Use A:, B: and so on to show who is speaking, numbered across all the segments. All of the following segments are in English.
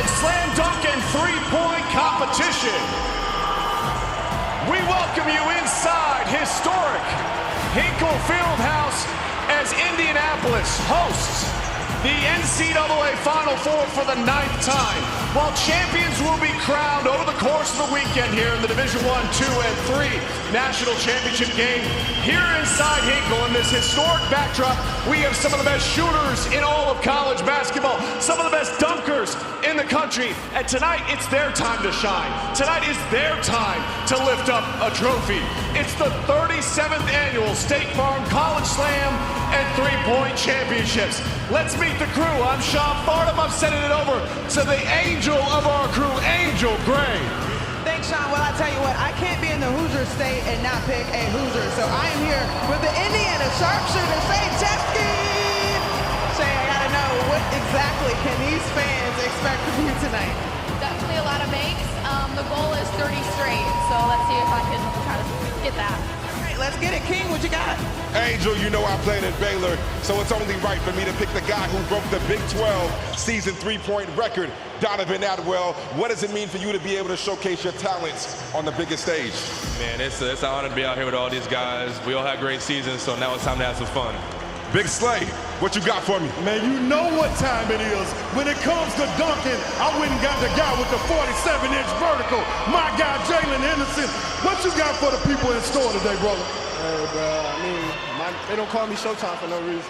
A: college slam dunk and three-point competition. We welcome you inside historic Hinkle Fieldhouse as Indianapolis hosts the NCAA Final Four for the 9th time, while champions will be crowned over the course of the weekend here in the Division I, II, and III National Championship game. Here inside Hinkle, in this historic backdrop, we have some of the best shooters in all of college basketball, some of the best dunkers in the country, and tonight it's their time to shine. Tonight is their time to lift up a trophy. It's the 37th annual State Farm College Slam and three-point championships. Let's meet the crew. I'm Sean Farnham. I'm sending it over to the angel of our crew, Angel Gray.
B: Thanks, Sean. Well, I tell you what, I can't be in the Hoosier state and not pick a Hoosier. So I am here with the Indiana sharpshooter, Shay Chesky. Shay, I gotta know, what exactly can these fans expect from you tonight?
C: Definitely a lot of makes. The goal is 30 straight, so let's see if I can try to get that.
B: All right, let's get it. King, what you got?
D: Angel, you know I played at Baylor, so it's only right for me to pick the guy who broke the Big 12 season three-point record, Donovan Atwell. What does it mean for you to be able to showcase your talents on the biggest stage?
E: Man, it's an honor to be out here with all these guys. We all had great seasons, so now it's time to have some fun.
D: Big Slay, what you got for me?
F: Man, you know what time it is. When it comes to dunking, I went and got the guy with the 47-inch vertical, my guy, Jalen Henderson. What you got for the people in store today, brother?
G: Hey, bro, I mean, they don't call me Showtime for no reason.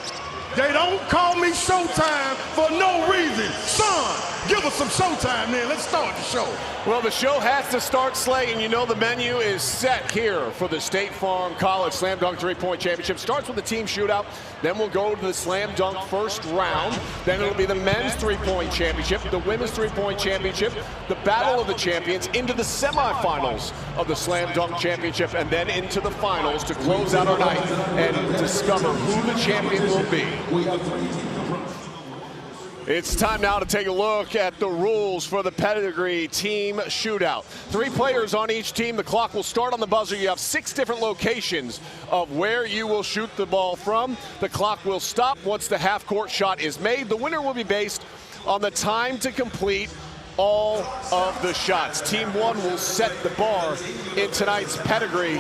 F: They don't call me Showtime for no reason. Son, give us some Showtime then. Let's start the show.
A: Well, the show has to start, Slay, and you know the menu is set here for the State Farm College Slam Dunk Three-Point Championship. Starts with the team shootout, then we'll go to the Slam Dunk first round, then it'll be the men's three-point championship, the women's three-point championship, the Battle of the Champions, into the semifinals of the Slam Dunk Championship, and then into the finals to close out our night and discover who the champion will be. It's time now to take a look at the rules for the Pedigree team shootout. 3 players on each team. The clock will start on the buzzer. You have 6 different locations of where you will shoot the ball from. The clock will stop once the half-court shot is made. The winner will be based on the time to complete all of the shots. Team 1 will set the bar in tonight's Pedigree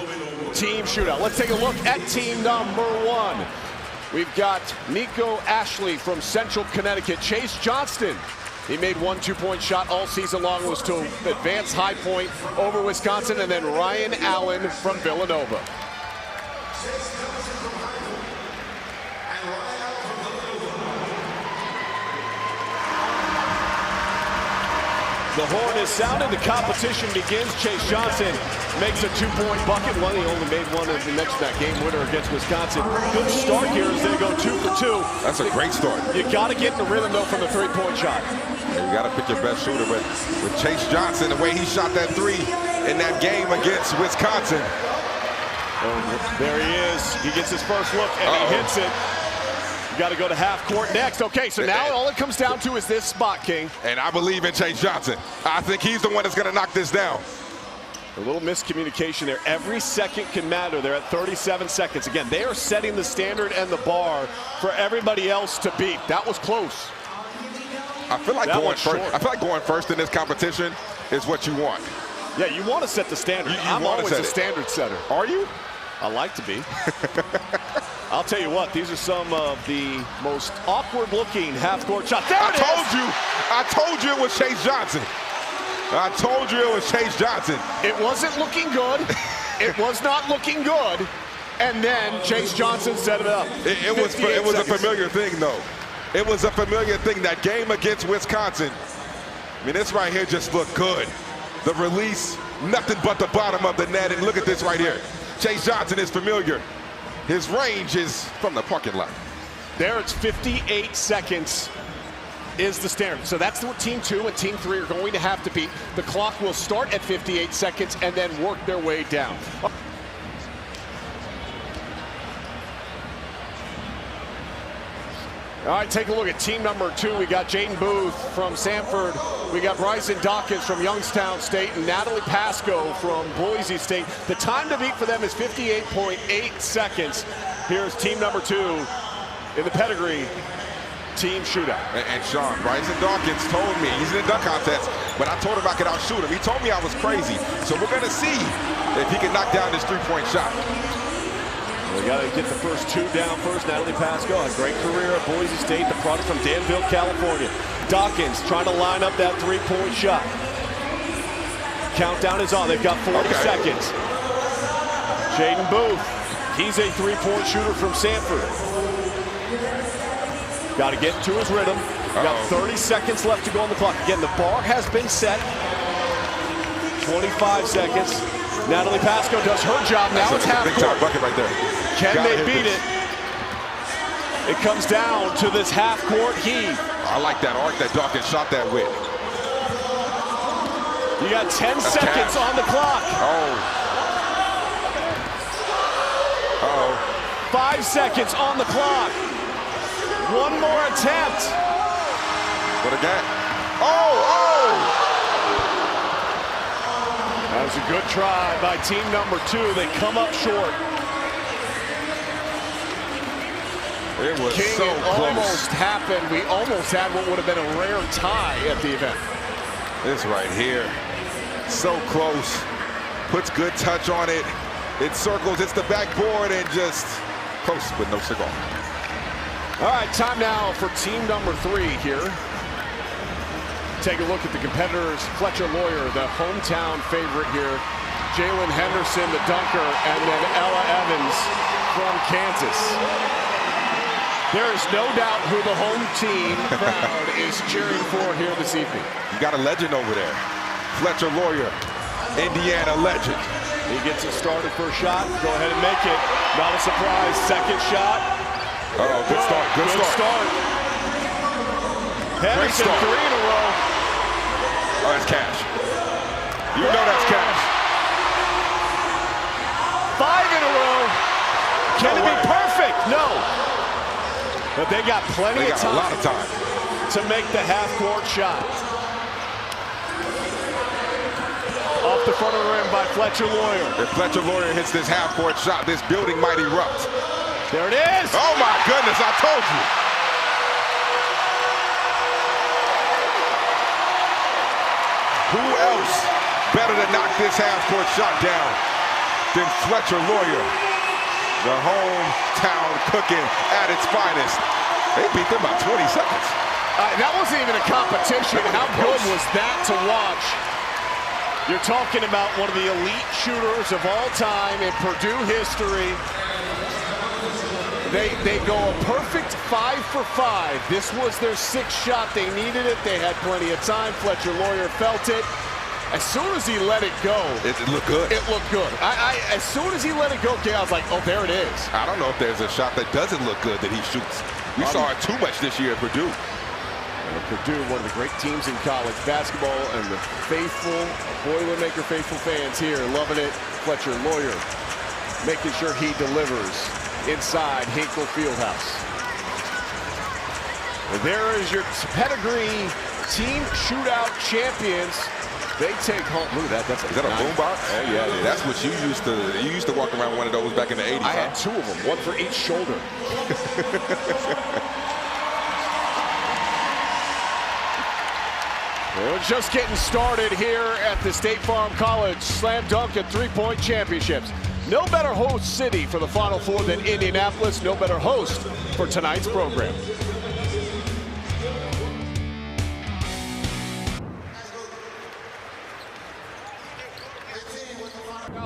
A: team shootout. Let's take a look at team number 1. We've got Nico Ashley from Central Connecticut. Chase Johnston, he made 1 2-point shot all season long, was to advance High Point over Wisconsin. And then Ryan Allen from Villanova. The horn is sounded, the competition begins. Chase Johnson makes a 2-point bucket. Well, he only made one, as we mentioned, that game winner against Wisconsin. Good start here as they go 2 for 2.
D: That's a great start.
A: You got to get in the rhythm, though, from the three-point shot.
D: You got to pick your best shooter, but with Chase Johnson, the way he shot that 3 in that game against Wisconsin.
A: Oh, there he is. He gets his first look, and he hits it. You got to go to half court next. Okay, so now all it comes down to is this spot, King.
D: And I believe in Chase Johnson. I think he's the one that's going to knock this down.
A: A little miscommunication there. Every second can matter. They're at 37 seconds. Again, they are setting the standard and the bar for everybody else to beat. That was close.
D: I feel like going first in this competition is what you want.
A: Yeah, you want to set the standard. I'm always a standard setter.
D: Are you?
A: I like to be. I'll tell you what, these are some of the most awkward-looking half-court shots. There it is!
D: I told you it was Chase Johnson. I told you it was Chase Johnson.
A: It wasn't looking good. It was not looking good. And then Chase Johnson set it up.
D: It was a familiar thing, though. It was a familiar thing. That game against Wisconsin, I mean, this right here just looked good. The release, nothing but the bottom of the net. And look at this right here. Chase Johnson is familiar. His range is from the parking lot.
A: There, it's 58 seconds is the standard. So that's what Team 2 and Team 3 are going to have to beat. The clock will start at 58 seconds and then work their way down. All right, take a look at team number 2. We got Jaden Booth from Sanford. We got Bryson Dawkins from Youngstown State and Natalie Pasco from Boise State. The time to beat for them is 58.8 seconds. Here's team number 2 in the Pedigree
H: team shootout.
D: And Sean, Bryson Dawkins told me, he's in the dunk contest, but I told him I could outshoot him. He told me I was crazy. So we're going to see if he can knock down this three-point shot.
H: We got to get the first two down first. Natalie Pasco, a great career at Boise State, the product from Danville, California. Dawkins trying to line up that three-point shot. Countdown is on. They've got 40 seconds. Jaden Booth, he's a three-point shooter from Sanford. Got to get to his rhythm. Got 30 seconds left to go on the clock. Again, the bar has been set. 25 seconds. Natalie Pasco does her job. Now it's half court.
D: Bucket right there.
H: Can they beat it? It comes down to this half-court heave.
D: I like that arc that Dawkins shot that with.
H: You got 10 seconds on the clock.
D: Uh-oh.
H: 5 seconds on the clock. One more attempt.
D: What again? Oh!
H: That was a good try by team number 2. They come up short.
D: It was
H: King,
D: so
H: it
D: close.
H: almost happened. We almost had what would have been a rare tie at the event.
D: This right here. So close. Puts good touch on it. It circles, it's the backboard, and just close with no cigar.
H: All right, time now for team number 3 here. Take a look at the competitors. Fletcher Lawyer, the hometown favorite here. Jalen Henderson, the dunker, and then Ella Evans from Kansas. There is no doubt who the home team crowd is cheering for here this evening.
D: You got a legend over there. Fletcher Lawyer, Indiana legend.
H: He gets it started for a shot. Go ahead and make it. Not a surprise. Second shot.
D: Uh-oh, good start. Good start.
H: Henderson, 3 in a row.
D: Oh, that's cash. You know that's cash.
H: 5 in a row. Can it be perfect? No. But they got plenty of time.
D: A lot of time
H: to make the half-court shot. Off the front of the rim by Fletcher Lawyer.
D: If Fletcher Lawyer hits this half-court shot, this building might erupt.
H: There it is.
D: Oh my goodness, I told you. Who else better to knock this half-court shot down than Fletcher Lawyer? The hometown cooking at its finest. They beat them by 20 seconds.
H: That wasn't even a competition. How good was that to watch? You're talking about one of the elite shooters of all time in Purdue history. They go a perfect 5 for 5. This was their 6th shot. They needed it. They had plenty of time. Fletcher Lawyer felt it. As soon as he let it go,
D: it looked good.
H: It looked good. As soon as he let it go, I was like, oh, there it is.
D: I don't know if there's a shot that doesn't look good that he shoots. We saw it too much this year at Purdue.
H: Purdue, one of the great teams in college basketball, and the faithful, Boilermaker faithful fans here loving it. Fletcher Lawyer making sure he delivers inside Hinkle Fieldhouse. And there is your pedigree team shootout champions. They take home. Look at that. That's
D: is that a boombox?
H: Oh yeah, it is.
D: That's what you used to walk around one of those back in the 80s.
H: I had 2 of them, one for each shoulder. We're just getting started here at the State Farm College Slam Dunk and 3-Point Championships. No better host city for the Final Four than Indianapolis. No better host for tonight's program.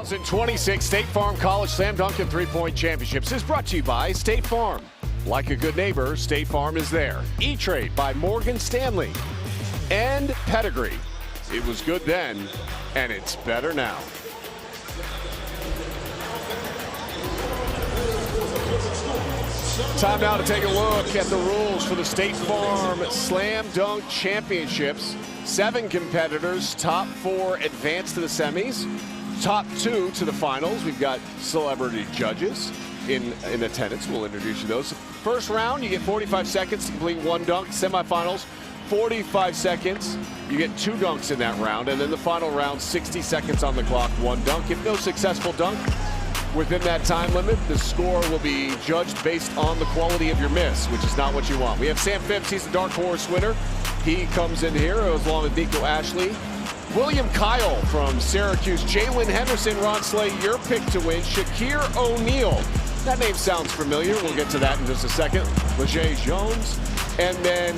H: 2026 State Farm College Slam Dunk and 3-Point Championships is brought to you by State Farm. Like a good neighbor, State Farm is there. E-Trade by Morgan Stanley. And Pedigree. It was good then, and it's better now. Time now to take a look at the rules for the State Farm Slam Dunk Championships. 7 competitors, top 4 advance to the semis. Top 2 to the finals. We've got celebrity judges in attendance. We'll introduce you those. First round, you get 45 seconds to complete 1 dunk. Semifinals, 45 seconds. You get 2 dunks in that round. And then the final round, 60 seconds on the clock, 1 dunk. If no successful dunk, within that time limit, the score will be judged based on the quality of your miss, which is not what you want. We have Sam Phipps. He's the dark horse winner. He comes in here along with Nico Ashley. William Kyle from Syracuse. Jalen Henderson, Ron Slay, your pick to win. Shakir O'Neal. That name sounds familiar. We'll get to that in just a second. Leger Jones. And then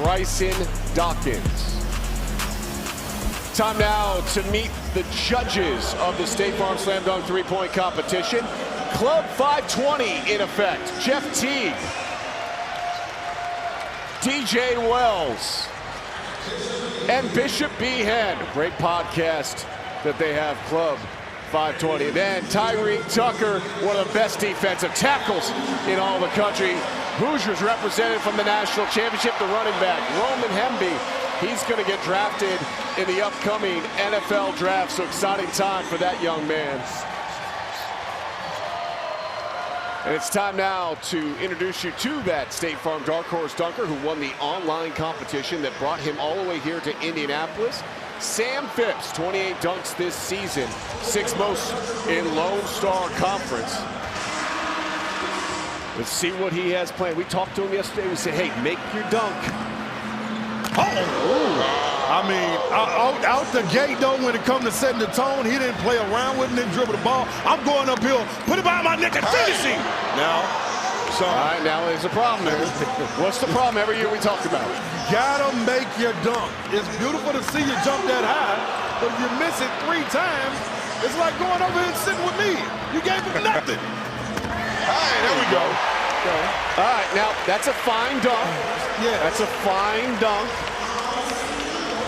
H: Bryson Dawkins. Time now to meet the judges of the State Farm Slam Dunk three-point competition. Club 520 in effect. Jeff Teague, DJ Wells, and Bishop Behan. Great podcast that they have, Club 520. And then Tyreek Tucker, one of the best defensive tackles in all the country. Hoosiers represented from the national championship, the running back, Roman Hemby. He's going to get drafted in the upcoming NFL draft, so exciting time for that young man. And it's time now to introduce you to that State Farm Dark Horse Dunker who won the online competition that brought him all the way here to Indianapolis. Sam Phipps, 28 dunks this season, 6th most in Lone Star Conference. Let's see what he has planned. We talked to him yesterday. We said, hey, make your dunk.
F: I mean, out the gate, though, when it comes to setting the tone, he didn't play around with it and dribble the ball. I'm going uphill, put it behind my neck and finishing. Now, so.
H: All right, now there's a problem there. What's the problem every year we talk about?
F: Gotta make your dunk. It's beautiful to see you jump that high, but if you miss it 3 times, it's like going over here and sitting with me. You gave him nothing.
D: All right, there we go.
H: All right, now that's a fine dunk.
F: Yeah.
H: That's a fine dunk.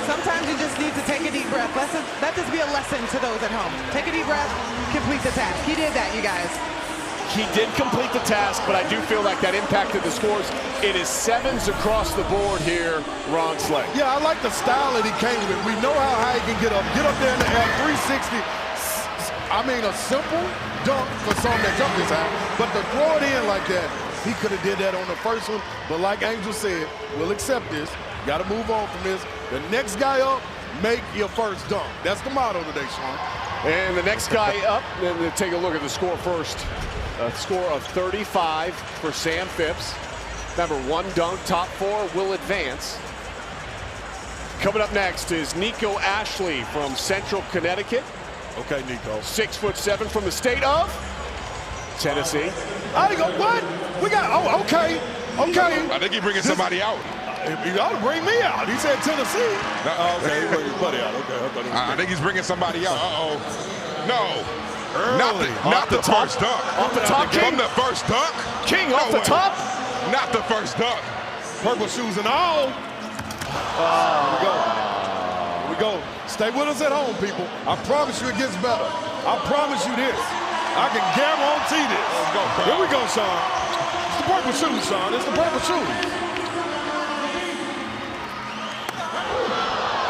B: Sometimes you just need to take a deep breath. Let this be a lesson to those at home. Take a deep breath, complete the task. He did that, you guys.
H: He did complete the task, but I do feel like that impacted the scores. It is 7s across the board here, Ron Slay.
F: Yeah, I like the style that he came with. We know how high he can get up there in the air, 360. I mean, a simple dunk for some that jump this high, but to throw it in like that, he could have did that on the first one. But like Angel said, we'll accept this. Got to move on from this. The next guy up, make your first dunk. That's the motto today, Sean.
H: And the next guy up, then we'll take a look at the score first. A score of 35 for Sam Phipps. Remember, 1 dunk, top 4 will advance. Coming up next is Nico Ashley from Central Connecticut.
F: Okay, Nico.
H: 6'7" from the state of Tennessee.
F: I go, what? We got, okay.
D: I think he's bringing somebody out.
F: He ought to bring me out. He said Tennessee. Okay, he bring his buddy out. Okay,
D: I think he's bringing somebody out. No.
F: Early.
D: Not the first dunk.
H: Off the top, King.
D: From the first dunk?
H: King, off the top.
D: Not the first dunk.
F: Purple shoes and all. Here we go. Stay with us at home, people. I promise you it gets better. I promise you this. I can guarantee this. Here we go, Sean. It's the purple shoes, Sean. It's the purple shoes.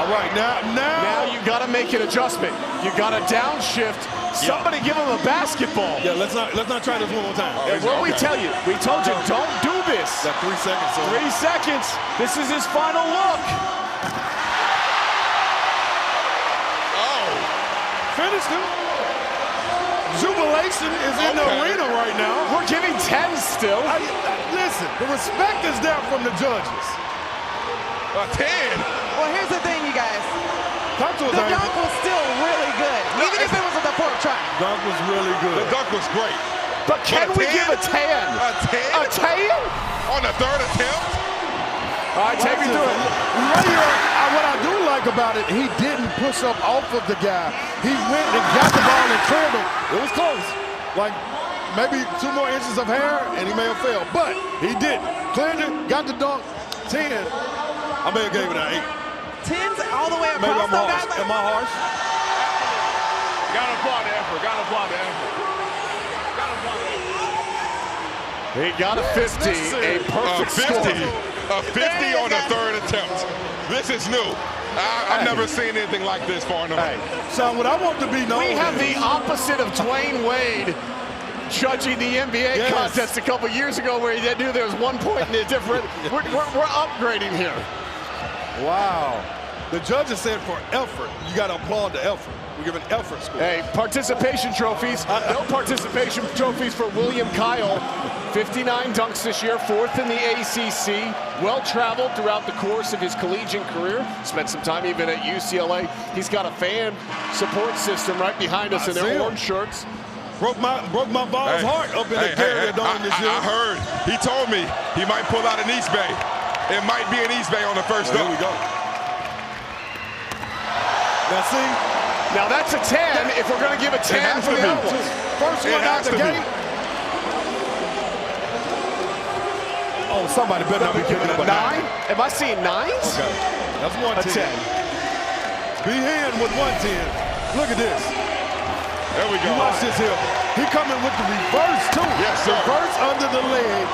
F: All right, now
H: you got to make an adjustment. You got to downshift. Somebody give him a basketball.
F: Yeah, let's not try this one more time.
H: What we tell you? We told you don't do this.
F: That 3 seconds. So.
H: 3 seconds. This is his final look.
F: Finished him. Jubilation is in the arena right now.
H: We're giving 10 still.
F: Listen, the respect is there from the judges.
D: A 10.
B: Well, here's the thing, you guys.
F: The
B: dunk was still really good, even if it was at the 4th try.
F: Dunk was really good.
D: The dunk was great.
H: But can we give a 10?
D: A 10?
H: A 10?
D: On the 3rd attempt?
H: All right, take me through it.
F: Right here, what I do like about it, he didn't push up off of the guy. He went and got the ball and cleared him. It was close. Like maybe 2 more inches of hair, and he may have failed. But he didn't. Cleared it, got the dunk, 10. I may have gave it an 8.
B: 10s all the way across.
F: Maybe I'm harsh. Am I harsh?
E: Gotta applaud the effort. Gotta applaud the effort.
H: He got a 50, a perfect score.
D: A 50 on the 3rd attempt. This is new. I've never seen anything like this far in the way.
F: So what I want to be known
H: We have the opposite of Dwayne Wade judging the NBA contest a couple years ago where he knew there was 1 point in the difference. We're upgrading here.
F: Wow. The judges said for effort, you got to applaud the effort. We give an effort score.
H: Hey, participation trophies. No participation trophies for William Kyle. 59 dunks this year, 4th in the ACC. Well-traveled throughout the course of his collegiate career. Spent some time even at UCLA. He's got a fan support system right behind us in their orange shirts.
F: Broke my ball's heart up in the Carrier Dome this year.
D: I heard. He told me he might pull out an East Bay. It might be an East Bay on the first dunk.
F: Here we go. Now see.
H: Now that's a 10 if we're going to give a 10 for the other one.
F: First one out the gate. Oh, somebody better not be giving up a 9.
H: Am I seeing 9s?
F: Okay. That's 110. Behan with 110. Look at this.
D: There we go.
F: You watch this here. He coming with the reverse, too.
D: Yes, sir.
F: Reverse under the leg.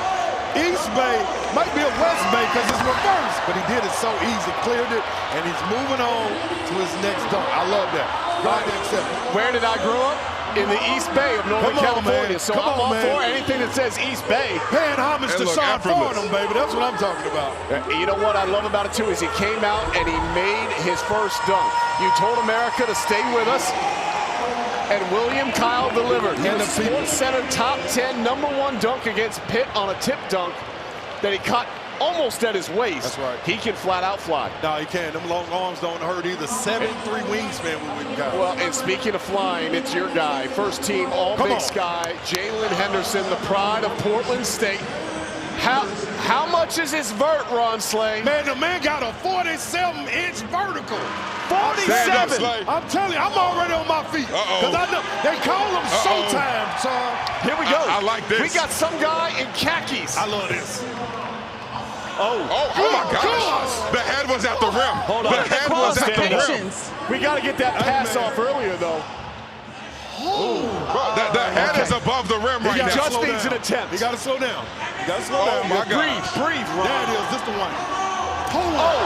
F: East Bay might be a West Bay because it's reverse, but he did it so easy, cleared it, and he's moving on to his next dunk. I love that. Right to accept it.
H: Where did I grow up? In the East Bay of Northern California. So I'm all for anything that says East Bay.
F: Paying homage to Sean Farnham, baby. That's what I'm talking about.
H: You know what I love about it, too, is he came out and he made his first dunk. You told America to stay with us. And William Kyle delivered. He was Sports Center top 10 #1 dunk against Pitt on a tip dunk that he caught almost at his waist.
F: That's right.
H: He can flat out fly.
F: No, he can't. Them long arms don't hurt either. 7'3" wingspan with William Kyle.
H: Well, and speaking of flying, it's your guy. First team All-Big Sky, Jalen Henderson, the pride of Portland State. How much is his vert, Ron Slay?
F: Man, the man got a 47-inch vertical.
H: 47!
F: I'm telling you, I'm already on my feet. Because I know they call him Showtime, son.
H: Here we go.
D: I like this.
H: We got some guy in khakis.
F: I love this.
D: Oh my gosh. The head was at the rim.
H: Hold on.
D: The head was at the rim.
H: We got to get that pass off earlier, though.
D: The head is above the rim right now.
H: He just needs an attempt.
F: You got to slow down. You got to slow down.
D: My God.
H: Breathe, Ron.
F: There it is. This the one. Hold on.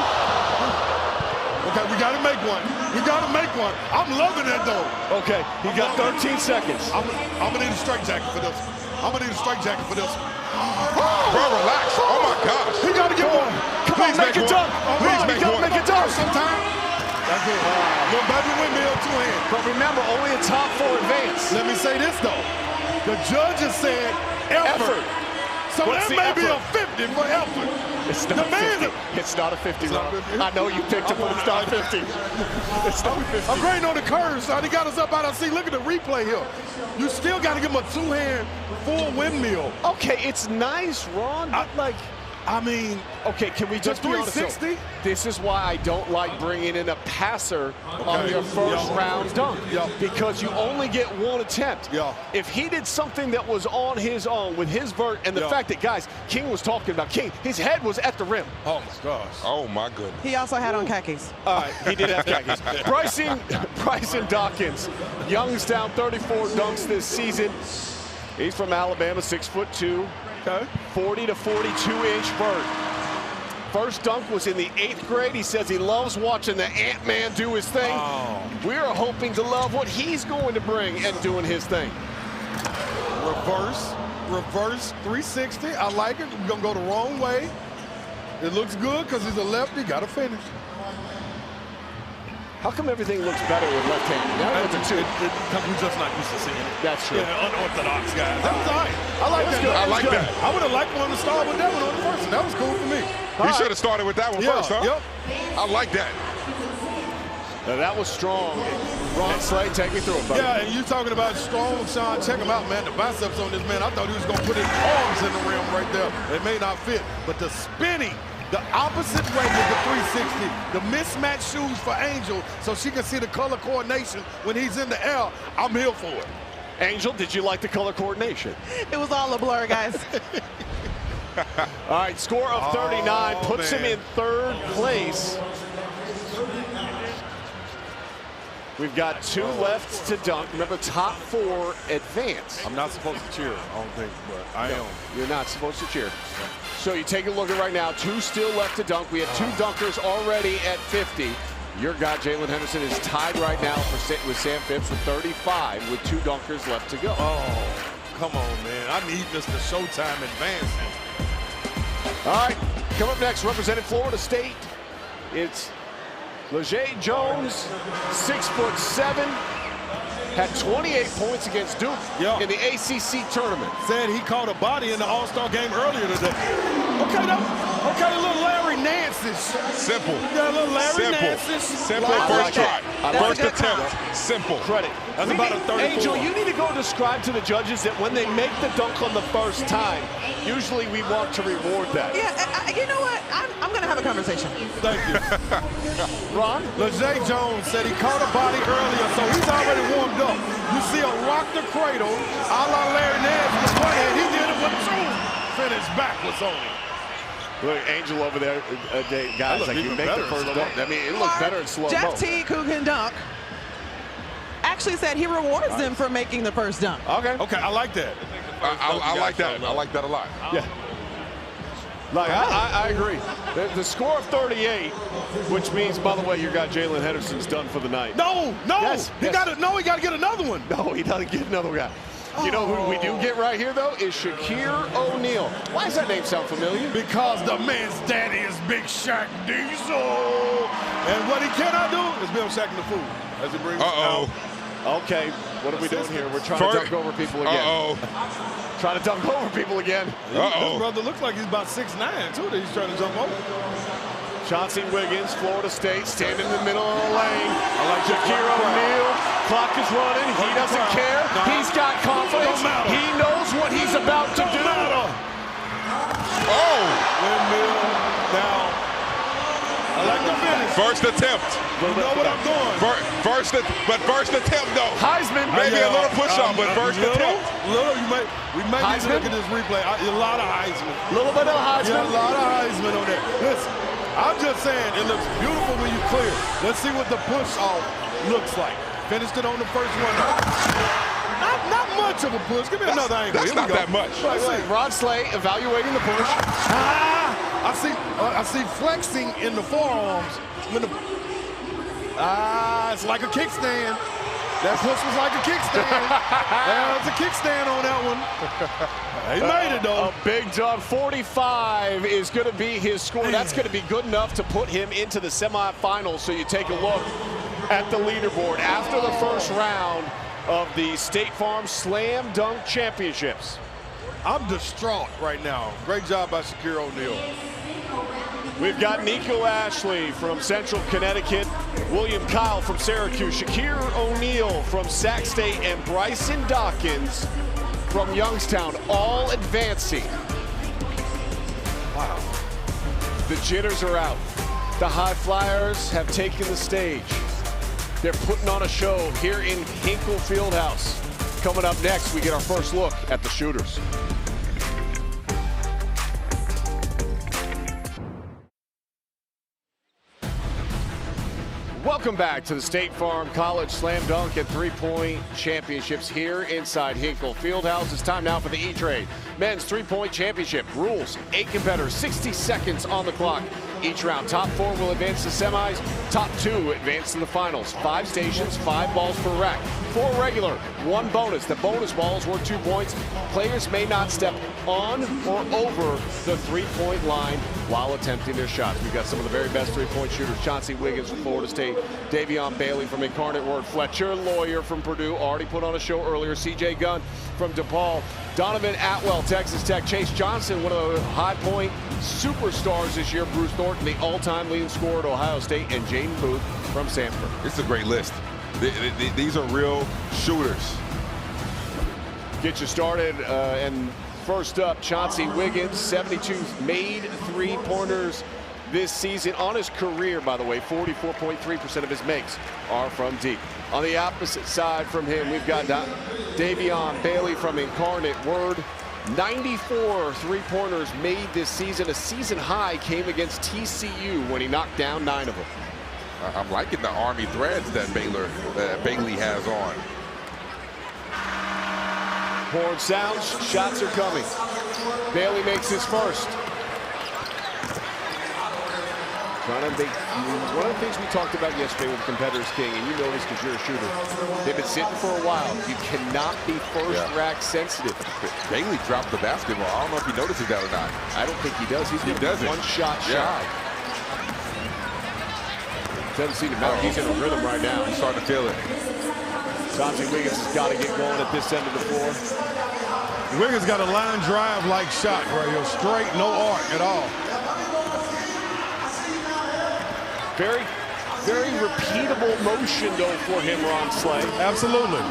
F: Okay, we got to make one. We got to make one. I'm loving that, though.
H: Okay, he got 13 seconds.
F: I'm going to need a straight jacket for this. I'm going to need a straight jacket for this.
D: Bro, relax. Oh, my gosh.
F: He got to get one.
H: Come on, make it dunk.
D: Please make one.
H: Make it dunk.
F: Sometime. That's it. Little baby windmill, 2 hands.
H: But remember, only a top 4 advance.
F: Let me say this, though. The judges said effort. So
H: What's
F: that may be a
H: effort?
F: 50 for effort.
H: It's not a 50. It's not a 50, Ron. I know you picked it, but it's not 50. It's not 50.
F: I'm grading on the curve, son. He got us up out of seat. Look at the replay here. You still got to give him a 2-hand full windmill.
H: Okay, it's nice, Ron, but
F: I mean,
H: okay, can we just be honest?
F: 360?
H: This is why I don't like bringing in a passer on your first round dunk. Because you only get 1 attempt. If he did something that was on his own with his vert and the fact that, guys, King was talking about King, his head was at the rim.
F: Oh, my gosh.
D: Oh, my goodness.
B: He also had on khakis.
H: All right, he did have khakis. Bryson Dawkins, Youngstown, 34 dunks this season. He's from Alabama, 6'2".
F: Okay.
H: 40 to 42-inch vert. First dunk was in the 8th grade. He says he loves watching the Ant-Man do his thing. We are hoping to love what he's going to bring and doing his thing.
F: Reverse 360. I like it. We're going to go the wrong way. It looks good because he's a lefty. Got to finish.
H: How come everything looks better with left-handed?
F: Because we're just not used to seeing it.
H: That's true.
F: Yeah, unorthodox guys. That was all right. I like that.
D: I like that.
F: I would have liked one to start with that one on the first one. That was cool for me.
D: He should have started with that one first, huh?
F: Yep.
D: I like that.
H: Now that was strong. Ron Slay, take me through it, buddy.
F: Yeah, and you talking about strong, Sean. Check him out, man. The biceps on this man. I thought he was going to put his arms in the rim right there. It may not fit, but the spinning, the opposite way with the 360, the mismatched shoes for Angel so she can see the color coordination when he's in the air. I'm here for it.
H: Angel, did you like the color coordination?
B: It was all a blur, guys.
H: All right, score of 39 puts him in 3rd place. We've got 2 left to dunk. Remember, top 4 advance.
F: I'm not supposed to cheer, I don't think, but I am.
H: You're not supposed to cheer. So you take a look at right now, 2 still left to dunk. We have 2 dunkers already at 50. Your guy, Jalen Henderson, is tied right now with Sam Phipps with 35 with 2 dunkers left to go.
F: Oh, come on, man. I need Mr. Showtime advancing.
H: All right, coming up next, representing Florida State, it's Leger Jones, 6'7", had 28 points against Duke in the ACC tournament.
F: Said he caught a body in the All-Star game earlier today. Okay, a little Larry Nance.
D: Simple.
F: Yeah, a little Larry Nance.
D: Simple first try. First attempt. Simple.
H: Credit.
F: That's about a 34.
H: Angel, you need to go describe to the judges that when they make the dunk on the first time, usually we want to reward that.
B: Yeah, you know what? I'm going to have a conversation.
F: Thank you.
H: Ron?
F: Leger Jones said he caught a body earlier, so he's already warmed up. You see a rock the cradle, a la Larry Nance with one hand. He did it with two. Finished backwards on him.
H: Look, Angel over there, guys, like you make the first dunk. I mean, it looks better in slow-mo.
B: Jeff Teague, who can dunk, actually said he rewards them for making the first dunk.
F: Okay, I like that.
D: I like that. I like that a lot.
H: Yeah. Like, I agree. The score of 38, which means, by the way, your guy Jalen Henderson's done for the night.
F: No. He got to get another one.
H: No, he doesn't get another guy. You know who we do get right here, though, is Shaquille O'Neal. Why does that name sound familiar?
F: Because the man's daddy is Big Shaq Diesel. And what he cannot do is be on Shaq in the food. As he brings out.
H: Okay, what are we doing here? We're trying to dunk over people again. Trying to dunk over people again.
F: This brother looks like he's about 6'9", too, that he's trying to jump over.
H: Chauncey Wiggins, Florida State, standing in the middle of the lane. I like Shaquille O'Neal. Clock is running. He doesn't care. He's got confidence. He knows what he's about to do.
F: Windmill. Now, I like the finish.
D: First attempt.
F: You know what I'm doing.
D: First attempt, though.
H: Heisman.
D: Maybe a little push-off, but first attempt.
F: We might need to look at this replay. A lot of Heisman.
H: A little bit of Heisman.
F: Yeah, a lot of Heisman on there. Listen, I'm just saying, it looks beautiful when you clear. Let's see what the push-off looks like. Finished it on the first one. Not much of a push. Give me another angle.
D: That's not that much.
H: Rod Slay evaluating the push.
F: I see flexing in the forearms. It's like a kickstand. That push was like a kickstand. There's a kickstand on that one. He made it, though.
H: A big dub. 45 is going to be his score. That's going to be good enough to put him into the semifinals. So you take a look at the leaderboard after the first round of the State Farm Slam Dunk Championships.
F: I'm distraught right now. Great job by Shaquille O'Neal.
H: We've got Nico Ashley from Central Connecticut, William Kyle from Syracuse, Shaquille O'Neal from Sac State, and Bryson Dawkins from Youngstown, all advancing. Wow. The jitters are out. The High Flyers have taken the stage. They're putting on a show here in Hinkle Fieldhouse. Coming up next, we get our first look at the shooters. Welcome back to the State Farm College Slam Dunk and Three-Point Championships here inside Hinkle Fieldhouse. It's time now for the E-Trade. Men's Three-Point Championship. Rules, 8 competitors, 60 seconds on the clock. Each round, top 4 will advance to semis. Top 2 advance to the finals. 5 stations, 5 balls per rack. 4 regular, 1 bonus. The bonus ball is worth 2 points. Players may not step on or over the three-point line while attempting their shots. We've got some of the very best three-point shooters. Chauncey Wiggins from Florida State, Davion Bailey from Incarnate Word, Fletcher Lawyer from Purdue, already put on a show earlier, CJ Gunn from DePaul, Donovan Atwell, Texas Tech, Chase Johnson, one of the High Point superstars this year, Bruce Thornton, the all-time leading scorer at Ohio State, and Jaden Booth from Sanford.
D: It's a great list. These are real shooters.
H: Get you started, and first up, Chauncey Wiggins, 72 made three-pointers this season. On his career, by the way, 44.3% of his makes are from deep. On the opposite side from him, we've got Davion Bailey from Incarnate Word. 94 three-pointers made this season. A season high came against TCU when he knocked down 9 of them.
D: I'm liking the Army threads that Bailey has on.
H: Horn sounds, shots are coming. Bailey makes his first. One of the things we talked about yesterday with Competitors King, and you know this because you're a shooter, they've been sitting for a while. You cannot be first rack sensitive.
D: Bailey dropped the basketball. I don't know if he notices that or not.
H: I don't think he does. He's one shot shy. Doesn't seem to matter. He's in a rhythm right now.
D: He's starting to feel it.
H: Chauncey Wiggins has got to get going at this end of the floor.
F: Wiggins got a line drive-like shot right here. Straight, no arc at all.
H: Very, very repeatable motion, though, for him, Ron Slay.
F: Absolutely.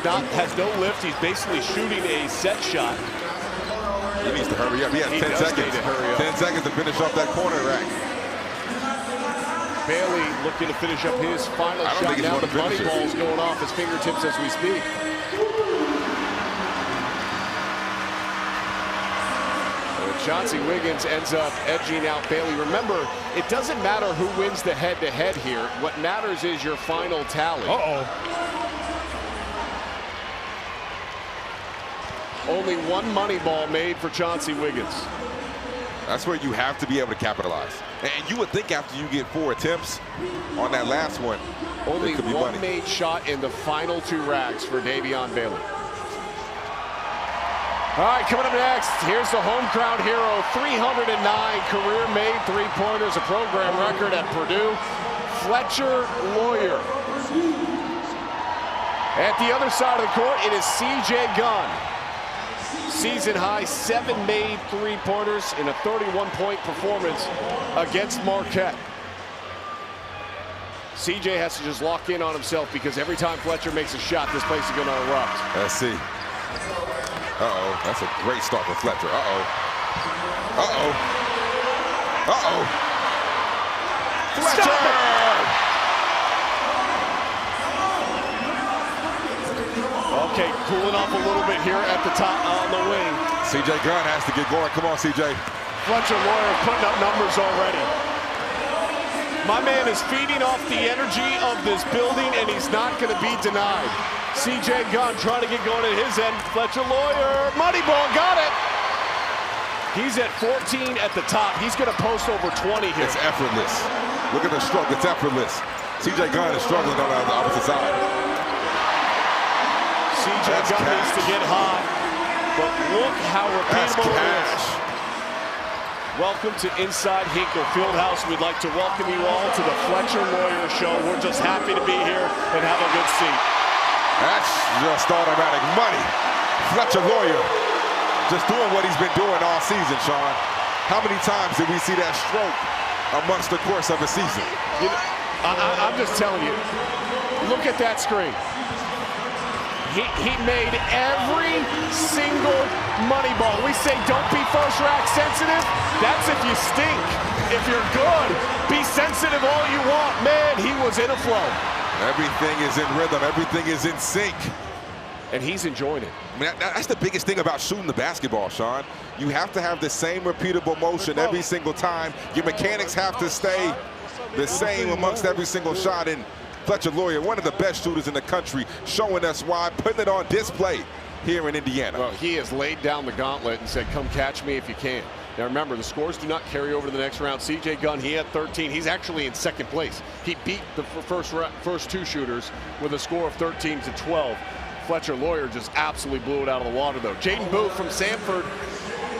H: Has no lift. He's basically shooting a set shot.
D: He needs to hurry up. He has 10 seconds. 10 seconds to finish off that corner rack.
H: Bailey looking to finish up his final shot. Now the money ball's going off his fingertips as we speak. Chauncey Wiggins ends up edging out Bailey. Remember, it doesn't matter who wins the head-to-head here. What matters is your final tally. Only one money ball made for Chauncey Wiggins.
D: That's where you have to be able to capitalize. And you would think after you get 4 attempts on that last one,
H: only one made shot in the final 2 racks for Davion Bailey. All right, coming up next, here's the home crowd hero, 309 career-made three-pointers, a program record at Purdue, Fletcher Lawyer. At the other side of the court, it is C.J. Gunn. Season-high 7 made three-pointers in a 31-point performance against Marquette. C.J. has to just lock in on himself because every time Fletcher makes a shot, this place is going to erupt.
D: Let's see. Uh-oh, that's a great start for Fletcher. Uh-oh. Uh-oh. Uh-oh. Fletcher!
H: Okay, cooling off a little bit here at the top on the wing.
D: C.J. Gunn has to get going. Come on, C.J.
H: Fletcher Lawyer putting up numbers already. My man is feeding off the energy of this building, and he's not going to be denied. C.J. Gunn trying to get going at his end. Fletcher Lawyer, money ball, got it. He's at 14 at the top. He's going to post over 20 here.
D: It's effortless. Look at the stroke. It's effortless. C.J. Gunn is struggling on the opposite side.
H: C.J. Gunn needs to get hot, but look how repeatable it is. Welcome to Inside Hinkle Fieldhouse. We'd like to welcome you all to the Fletcher Lawyer Show. We're just happy to be here and have a good seat.
D: That's just automatic money. Fletcher Lawyer just doing what he's been doing all season, Sean. How many times did we see that stroke amongst the course of a season?
H: You know, I'm just telling you, look at that screen. He made every single money ball. We say don't be first rack sensitive. That's if you stink. If you're good, be sensitive all you want. Man, he was in a flow.
D: Everything is in rhythm. Everything is in sync.
H: And he's enjoying it.
D: I mean, that's the biggest thing about shooting the basketball, Sean. You have to have the same repeatable motion every single time. Your mechanics have to stay the same amongst every single shot. And Fletcher Lawyer, one of the best shooters in the country, showing us why, putting it on display here in Indiana.
H: Well, he has laid down the gauntlet and said, come catch me if you can. Now remember, the scores do not carry over to the next round. C.J. Gunn, he had 13. He's actually in second place. He beat the first 2 shooters with a score of 13-12. Fletcher Lawyer just absolutely blew it out of the water, though. Jaden Booth from Samford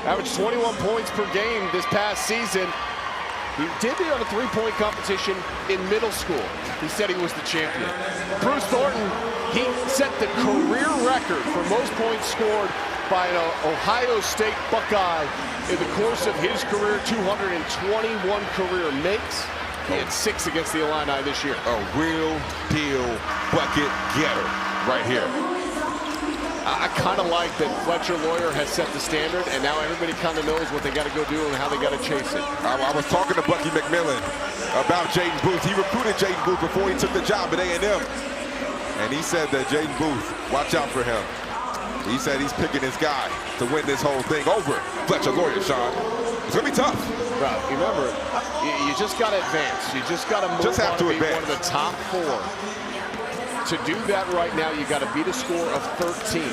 H: averaged 21 points per game this past season. He did it on a 3-point competition in middle school. He said he was the champion. Bruce Thornton, he set the career record for most points scored by an Ohio State Buckeye in the course of his career, 221 career makes. He had 6 against the Illini this year.
D: A real deal bucket getter right here.
H: I kind of like that Fletcher Lawyer has set the standard, and now everybody kind of knows what they got to go do and how they got to chase it.
D: I was talking to Bucky McMillan about Jaden Booth. He recruited Jaden Booth before he took the job at A&M. And he said that Jaden Booth, watch out for him. He said he's picking his guy to win this whole thing over Fletcher Lawyer, Sean. It's going to be tough.
H: Right. Remember, you just got to advance. You just got to move on to be one of the top 4. To do that right now, you got to beat a score of 13.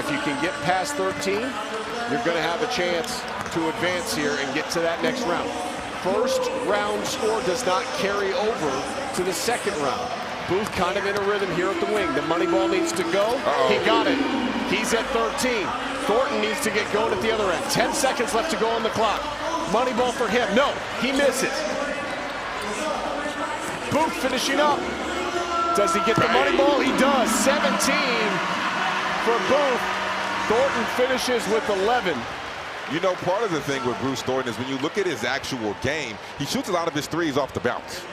H: If you can get past 13, you're going to have a chance to advance here and get to that next round. First round score does not carry over to the second round. Booth kind of in a rhythm here at the wing. The money ball needs to go. He got it. He's at 13. Thornton needs to get going at the other end. 10 seconds left to go on the clock. Money ball for him. No, he misses. Booth finishing up. Does he get the money ball? He does. 17 for Booth. Thornton finishes with 11.
D: You know, part of the thing with Bruce Thornton is when you look at his actual game, he shoots a lot of his threes off the bounce.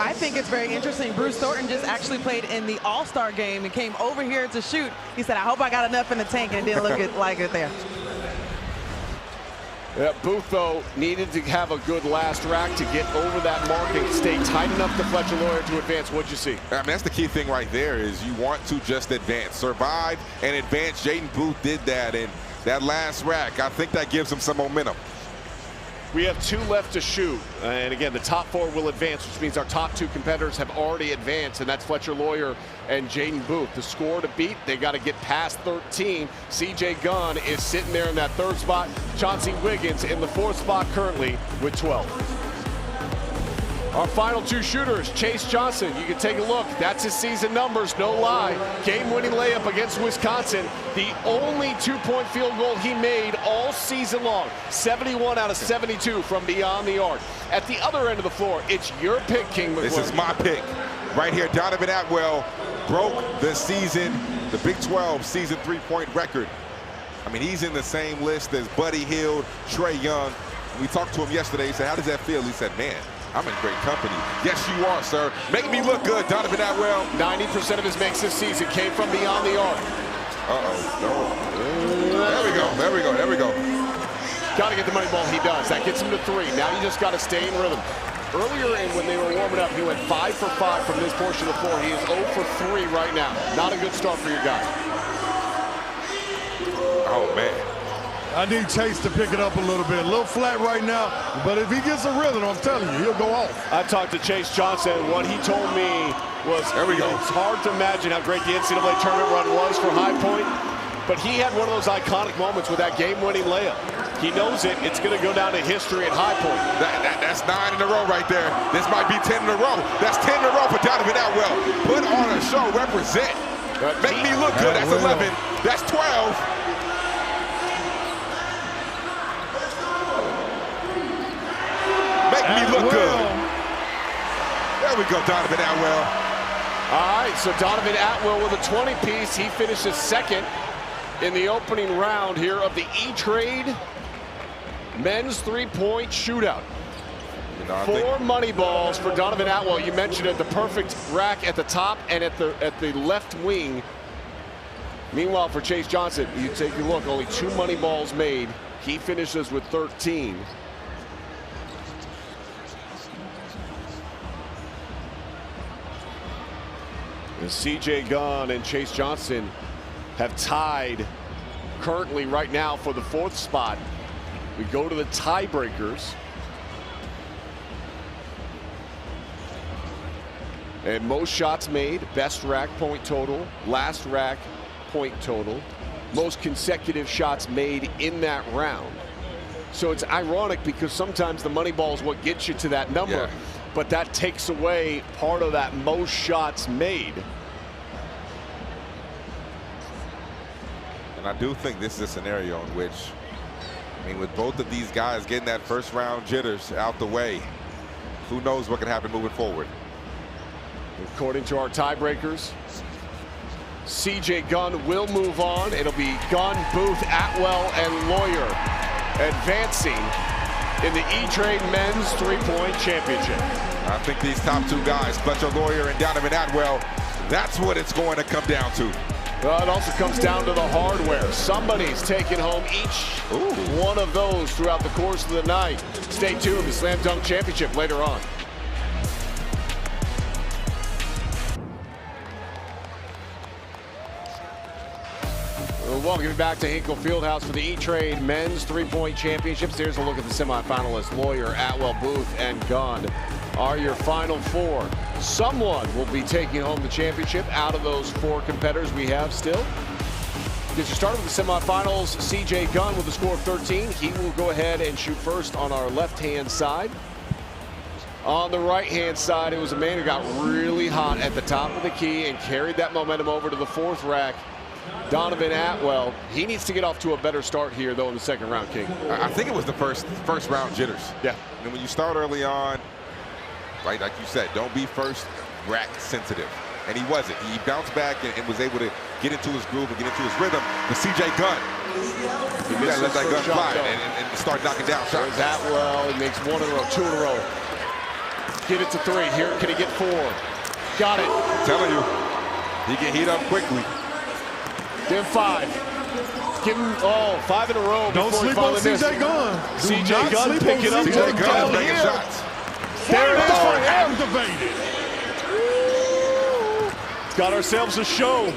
B: I think it's very interesting. Bruce Thornton just actually played in the All-Star game and came over here to shoot. He said, I hope I got enough in the tank, and it didn't look like it there.
H: Yeah, Booth, though, needed to have a good last rack to get over that mark and stay tight enough to Fletcher Lawyer to advance. What'd you see?
D: I mean, that's the key thing right there is you want to just advance. Survive and advance. Jaden Booth did that, and that last rack, I think that gives him some momentum.
H: We have 2 left to shoot, and again, the top 4 will advance, which means our top 2 competitors have already advanced, and that's Fletcher Lawyer and Jaden Booth. The score to beat, they got to get past 13. CJ Gunn is sitting there in that 3rd spot. Chauncey Wiggins in the 4th spot currently with 12. Our final 2 shooters, Chase Johnson, you can take a look. That's his season numbers, no lie. Game-winning layup against Wisconsin. The only 2-point field goal he made all season long. 71 out of 72 from beyond the arc. At the other end of the floor, it's your pick, King McClure.
D: This is my pick. Right here, Donovan Atwell broke the season, the Big 12 season 3-point record. I mean, he's in the same list as Buddy Hield, Trae Young. We talked to him yesterday. He said, how does that feel? He said, man, I'm in great company. Yes, you are, sir. Make me look good, Donovan Atwell.
H: 90% of his makes this season came from beyond the arc.
D: There we go, there we go, there we go.
H: Got to get the money ball. He does. That gets him to 3. Now you just got to stay in rhythm. Earlier when they were warming up, he went 5 for 5 from this portion of the floor. He is 0 for 3 right now. Not a good start for your guy.
D: Oh, man.
F: I need Chase to pick it up a little bit. A little flat right now, but if he gets a rhythm, I'm telling you, he'll go off.
H: I talked to Chase Johnson. What he told me was,
D: there we go.
H: It's hard to imagine how great the NCAA tournament run was for High Point, but he had one of those iconic moments with that game-winning layup. He knows it. It's going to go down to history at High Point.
D: That's 9 in a row right there. This might be 10 in a row. That's 10 in a row for Donovan Atwell. Put on a show, represent. Make me look good. That's 11. That's 12. Make me look good. There we go, Donovan Atwell.
H: All right, so Donovan Atwell with a 20-piece. He finishes 2nd in the opening round here of the E-Trade men's 3-point shootout.
D: You know,
H: 4 money balls for Donovan Atwell. You mentioned it, the perfect rack at the top and at the left wing. Meanwhile, for Chase Johnson, you take a look, only 2 money balls made. He finishes with 13. CJ Gunn and Chase Johnson have tied currently right now for the 4th spot. We go to the tiebreakers. And most shots made, best rack point total, last rack point total, most consecutive shots made in that round. So it's ironic because sometimes the money ball is what gets you to that number.
D: Yeah.
H: But that takes away part of that most shots made.
D: And I do think this is a scenario in which, I mean, with both of these guys getting that 1st round jitters out the way, who knows what can happen moving forward.
H: According to our tiebreakers, CJ Gunn will move on. It'll be Gunn, Booth, Atwell, and Lawyer advancing in the E-Trade Men's 3-Point Championship.
D: I think these top 2 guys, Fletcher Lawyer and Donovan Atwell, that's what it's going to come down to.
H: Well, it also comes down to the hardware. Somebody's taking home each one of those throughout the course of the night. Stay tuned. The Slam Dunk Championship later on. Welcome back to Hinkle Fieldhouse for the E-Trade Men's 3-Point Championships. Here's a look at the semifinalists. Lawyer, Atwell, Booth, and Gunn are your final 4. Someone will be taking home the championship out of those 4 competitors we have still. Get you started with the semifinals. CJ Gunn with a score of 13. He will go ahead and shoot first on our left-hand side. On the right-hand side, it was a man who got really hot at the top of the key and carried that momentum over to the 4th rack. Donovan Atwell, he needs to get off to a better start here, though, in the 2nd round, King.
D: I think it was the first round jitters.
H: Yeah.
D: And when you start early on, right? Like you said, don't be first rack sensitive. And he wasn't. He bounced back and was able to get into his groove and get into his rhythm. But C.J. Gunn, he gotta let that gun fly and start knocking down shots.
H: Atwell, he makes 1 in a row, 2 in a row. Get it to 3. Here, can he get 4? Got it.
D: I'm telling you, he can heat up quickly.
H: Give him 5. Give him 5 in a row.
F: Don't sleep on C.J. Gunn.
H: C.J. Gunn picking up.
D: C.J. Gunn is making shots.
H: There it is for him.
F: Activated.
H: Got ourselves a show.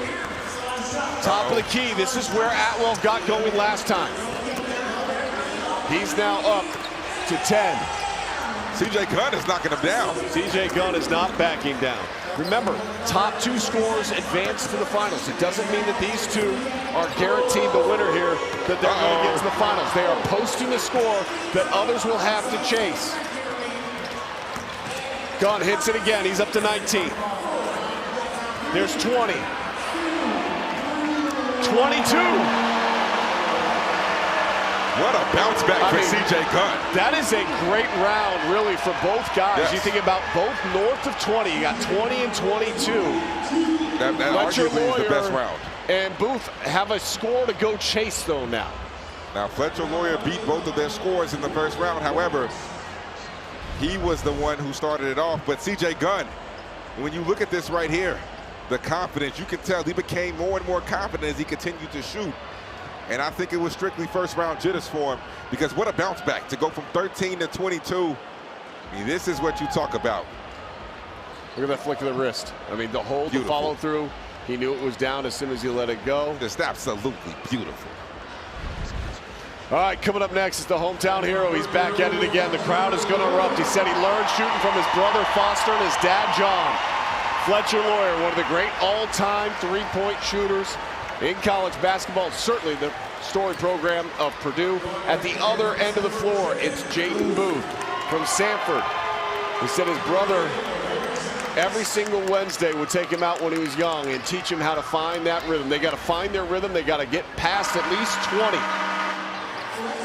H: Top of the key. This is where Atwell got going last time. He's now up to 10.
D: C.J. Gunn is knocking him down.
H: C.J. Gunn is not backing down. Remember, top 2 scorers advance to the finals. It doesn't mean that these 2 are guaranteed the winner here, that they're going to get to the finals. They are posting a score that others will have to chase. Gunn hits it again. He's up to 19. There's 20. 22.
D: What a bounce back for C.J. Gunn.
H: That is a great round, really, for both guys.
D: Yes.
H: You think about both north of 20. You got 20 and 22.
D: That arguably is the best round.
H: And Booth have a score to go chase, though, now.
D: Now, Fletcher Loyer beat both of their scores in the first round. However, he was the one who started it off. But C.J. Gunn, when you look at this right here, the confidence, you can tell he became more and more confident as he continued to shoot. And I think it was strictly first round jitters for him, because what a bounce back to go from 13 to 22. I mean, this is what you talk about.
H: Look at that flick of the wrist. I mean, the hold, the follow through. He knew it was down as soon as he let it go.
D: Just absolutely beautiful.
H: All right, coming up next is the hometown hero. He's back at it again. The crowd is going to erupt. He said he learned shooting from his brother Foster and his dad John. Fletcher Loyer, one of the great all-time three-point shooters in college basketball. Certainly the storied program of Purdue. At the other end of the floor, it's Jaden Booth from Samford. He said his brother every single Wednesday would take him out when he was young and teach him how to find that rhythm. They got to find their rhythm. They got to get past at least 20.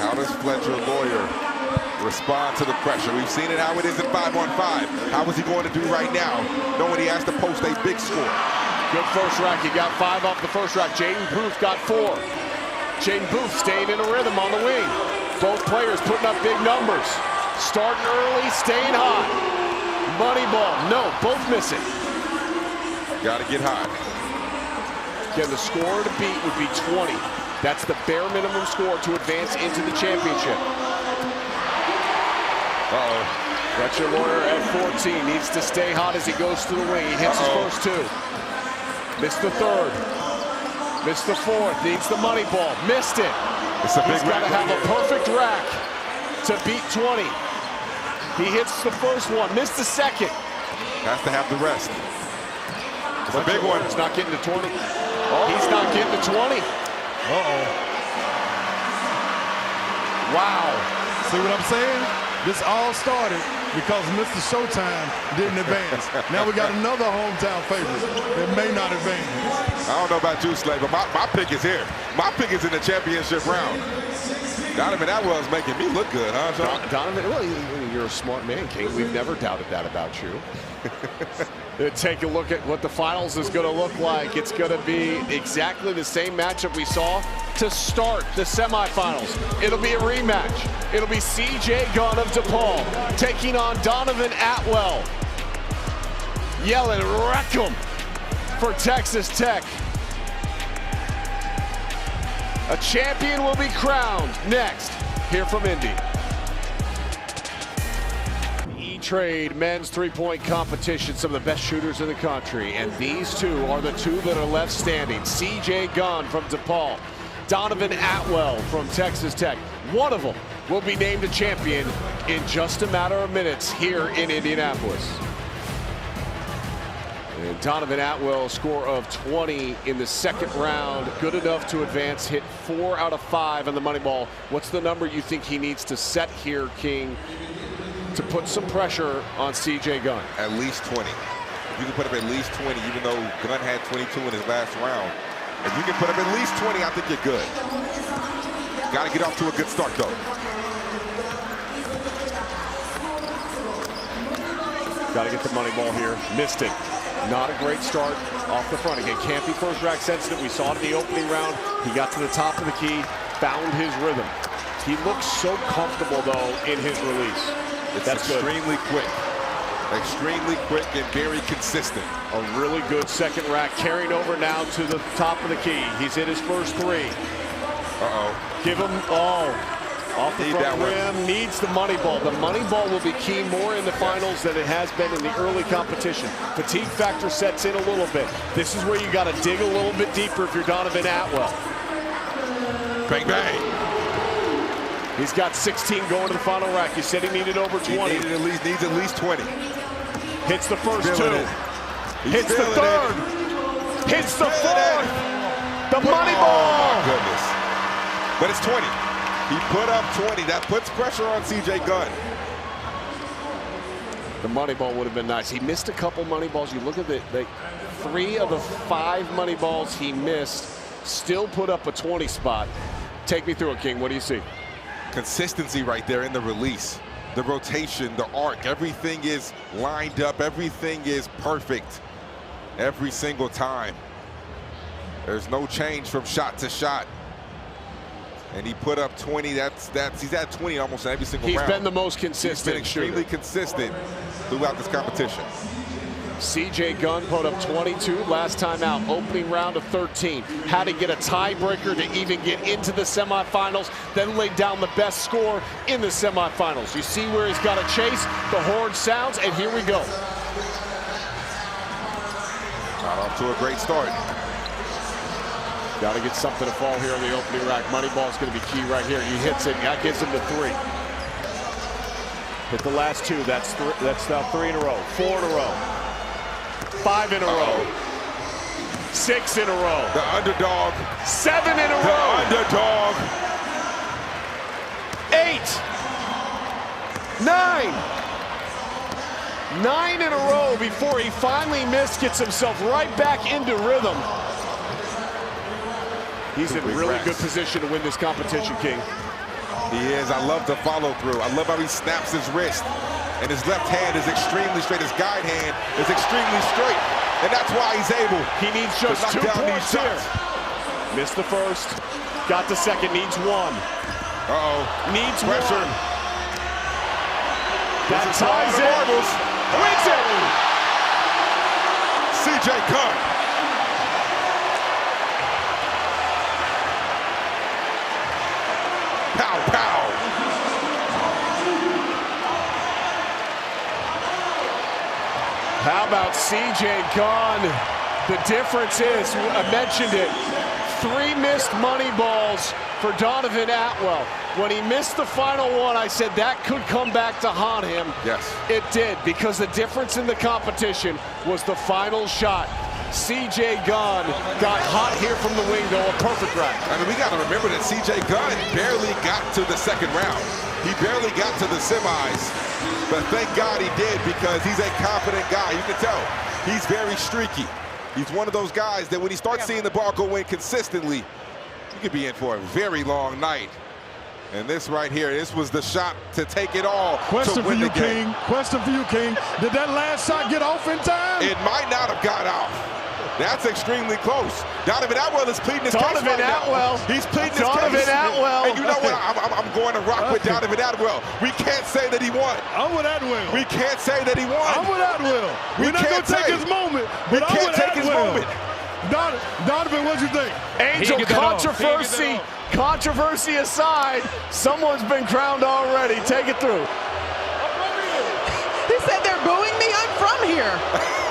D: How does Fletcher Loyer respond to the pressure? We've seen it how it is in 5-on-5. How is he going to do right now, knowing he has to post a big score?
H: Good first rack. He got 5 off the first rack. Jaden Booth got 4. Jaden Booth staying in a rhythm on the wing. Both players putting up big numbers. Starting early, staying hot. Money ball. No, both missing.
D: Got to get hot.
H: Again, the score to beat would be 20. That's the bare minimum score to advance into the championship. Fletcher Loyer at 14 needs to stay hot as he goes to the wing. He hits his first 2. Missed the third. Missed the fourth. Needs the money ball. Missed it.
D: It's a big
H: He's got to have a perfect rack to beat 20. He hits the first one. Missed the second.
D: Has to have the rest. It's a big one.
H: He's not getting to 20. He's not getting to 20.
F: Wow. See what I'm saying? This all started because Mr. Showtime didn't advance. Now we got another hometown favorite that may not advance.
D: I don't know about you, Slay, but my pick is here. My pick is in the championship round. Donovan Atwell's making me look good, huh, Sean?
H: Donovan, well, you're a smart man, King. We've never doubted that about you. Take a look at what the finals is going to look like. It's going to be exactly the same matchup we saw to start the semifinals. It'll be a rematch. It'll be C.J. Gunn of DePaul taking on Donovan Atwell. Yelling, wreck 'em for Texas Tech. A champion will be crowned next here from Indy. E-Trade men's three-point competition, some of the best shooters in the country, and these two are the two that are left standing. C.J. Gunn from DePaul, Donovan Atwell from Texas Tech. One of them will be named a champion in just a matter of minutes here in Indianapolis. And Donovan Atwell, score of 20 in the second round, good enough to advance, hit 4 out of 5 on the money ball. What's the number you think he needs to set here, King, to put some pressure on C.J. Gunn?
D: At least 20. If you can put up at least 20, even though Gunn had 22 in his last round, if you can put up at least 20, I think you're good. Got to get off to a good start, though.
H: Got to get the money ball here. Missed it. Not a great start off the front. Again, can't be first rack sensitive. We saw it in the opening round. He got to the top of the key, found his rhythm. He looks so comfortable, though, in his release.
D: That's extremely quick. Extremely quick and very consistent.
H: A really good second rack, carrying over now to the top of the key. He's hit his first three.
D: Uh-oh.
H: Give him, off the front rim, needs the money ball. The money ball will be key more in the finals than it has been in the early competition. Fatigue factor sets in a little bit. This is where you got to dig a little bit deeper if you're Donovan Atwell.
D: Bang, bang.
H: He's got 16 going to the final rack. He said he needed over 20.
D: He needs at least 20.
H: Hits the first
D: He's
H: two. Hits the third. Hits the fourth. The money ball.
D: Oh, my goodness. But it's 20. He put up 20. That puts pressure on C.J. Gunn.
H: The money ball would have been nice. He missed a couple money balls. You look at the 3 of the 5 money balls he missed, still put up a 20 spot. Take me through it, King. What do you see?
D: Consistency right there in the release. The rotation, the arc, everything is lined up. Everything is perfect every single time. There's no change from shot to shot. And he put up 20. He's at 20 almost in every single round.
H: He's been the most consistent.
D: He's been extremely consistent throughout this competition.
H: C.J. Gunn put up 22 last time out, opening round of 13. Had to get a tiebreaker to even get into the semifinals, then laid down the best score in the semifinals. You see where he's got to chase, the horn sounds, and here we go.
D: Got off to a great start.
H: Got to get something to fall here on the opening rack. Money ball is going to be key right here. He hits it, that gives him the 3. Hit the last 2, that's now 3 in a row, 4 in a row. 5 in a row. 6 in a row.
D: The underdog.
H: 7 in a row.
D: The underdog.
H: 8. 9. 9 in a row before he finally missed, gets himself right back into rhythm. He's in really good position to win this competition, King.
D: He is. I love the follow through. I love how he snaps his wrist. And his left hand is extremely straight. His guide hand is extremely straight. And that's why he's able.
H: He needs just 2 points here. Missed the first. Got the second. Needs 1.
D: Uh-oh.
H: Needs
D: pressure.
H: 1. That ties it. Wins it.
D: C.J. Gunn. Pow, pow.
H: How about C.J. Gunn? The difference is, I mentioned it, 3 missed money balls for Donovan Atwell. When he missed the final one, I said that could come back to haunt him.
D: Yes.
H: It did, because the difference in the competition was the final shot. C.J. Gunn got hot here from the wing, though, a perfect rack.
D: I mean, we got to remember that C.J. Gunn barely got to the second round. He barely got to the semis, but thank God he did, because he's a confident guy. You can tell he's very streaky. He's one of those guys that when he starts seeing the ball go in consistently, you could be in for a very long night. And this right here, this was the shot to take it all.
F: Question for you, King. Question for you, King. Did that last shot get off in time?
D: It might not have got off. That's extremely close. Donovan Atwell is pleading his case right now. He's pleading his case.
H: Donovan Atwell.
D: And you know what? I'm going to rock with Donovan Atwell. We can't say that he won.
F: I'm with Atwell.
D: We can't say that he won.
F: I'm with Atwell. We're not going to take his moment.
D: We can't take his moment.
F: Donovan, what you think?
H: Angel, controversy aside, someone's been crowned already. Take it through.
B: He said they're booing me. I'm from here.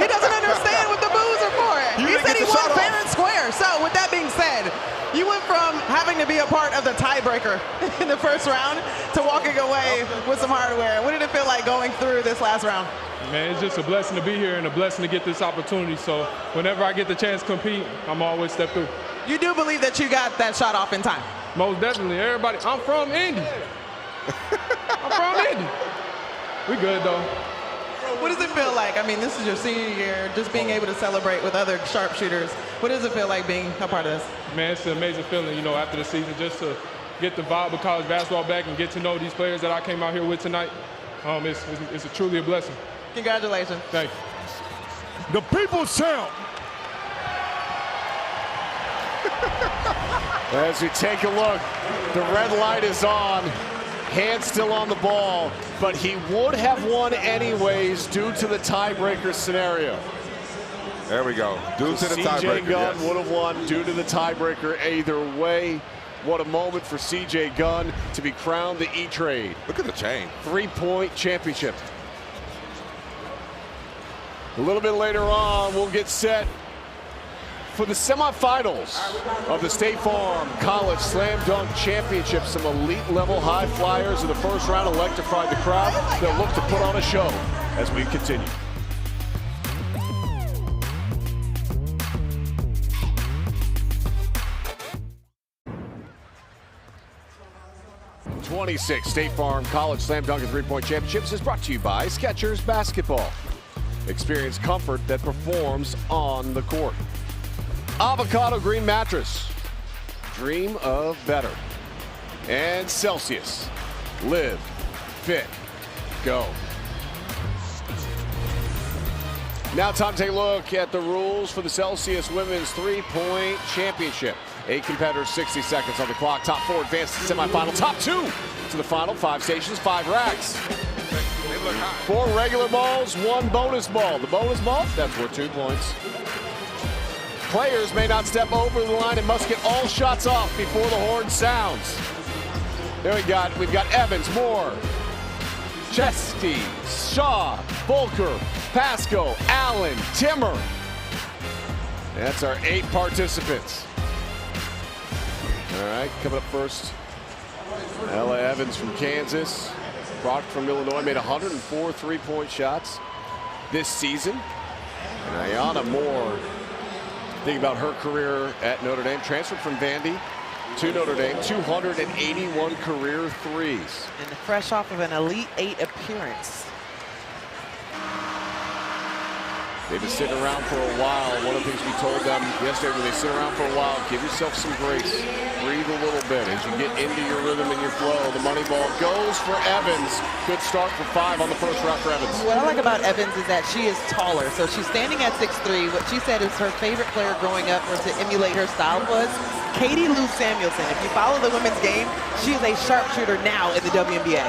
B: He doesn't understand what the boos are for. He said he won fair and square. So with that being said, you went from having to be a part of the tiebreaker in the first round to walking away with some hardware. What did it feel like going through this last round?
I: Man, it's just a blessing to be here and a blessing to get this opportunity. So whenever I get the chance to compete, I'm always step through.
B: You do believe that you got that shot off in time?
I: Most definitely. Everybody, I'm from Indy. I'm from Indy. We good, though.
B: What does it feel like? I mean, this is your senior year, just being able to celebrate with other sharpshooters. What does it feel like being a part of this?
I: Man, it's an amazing feeling, you know, after the season, just to get the vibe of college basketball back and get to know these players that I came out here with tonight. It's truly a blessing.
B: Congratulations.
I: Thank you.
F: The people's champ.
H: As we take a look, the red light is on. Hand still on the ball, but he would have won anyways due to the tiebreaker scenario.
D: There we go. Due to the tiebreaker.
H: CJ Gunn would have won due to the tiebreaker either way. What a moment for CJ Gunn to be crowned the E-Trade.
D: Look at the chain.
H: 3-point championship. A little bit later on, we'll get set for the semifinals of the State Farm College Slam Dunk Championship. Some elite level high flyers in the first round electrified the crowd. They'll look to put on a show as we continue. 26 State Farm College Slam Dunk and 3-Point Championships is brought to you by Skechers Basketball. Experience comfort that performs on the court. Avocado Green Mattress. Dream of better. And Celsius. Live, fit, go. Now time to take a look at the rules for the Celsius Women's 3-Point Championship. 8 competitors, 60 seconds on the clock. Top 4 advance to the semifinal. Top 2 to the final. 5 stations, 5 racks. 4 regular balls, 1 bonus ball. The bonus ball, that's worth 2 points. Players may not step over the line and must get all shots off before the horn sounds. There we've got Evans, Moore, Chesky, Shaw, Volker, Pasco, Allen, Timmer. That's our 8 participants. All right, coming up first, Ella Evans from Kansas. Brock from Illinois made 104 3-point shots this season. And Ayanna Moore, think about her career at Notre Dame, transferred from Vandy to Notre Dame, 281 career threes.
B: And fresh off of an Elite 8 appearance.
H: They've been sitting around for a while. One of the things we told them yesterday, when they sit around for a while, give yourself some grace. Breathe a little bit as you get into your rhythm and your flow. The money ball goes for Evans. Good start for 5 on the first round for Evans.
B: What I like about Evans is that she is taller. So she's standing at 6'3". What she said is her favorite player growing up, or to emulate her style, was Katie Lou Samuelson. If you follow the women's game, she is a sharpshooter now in the WNBA.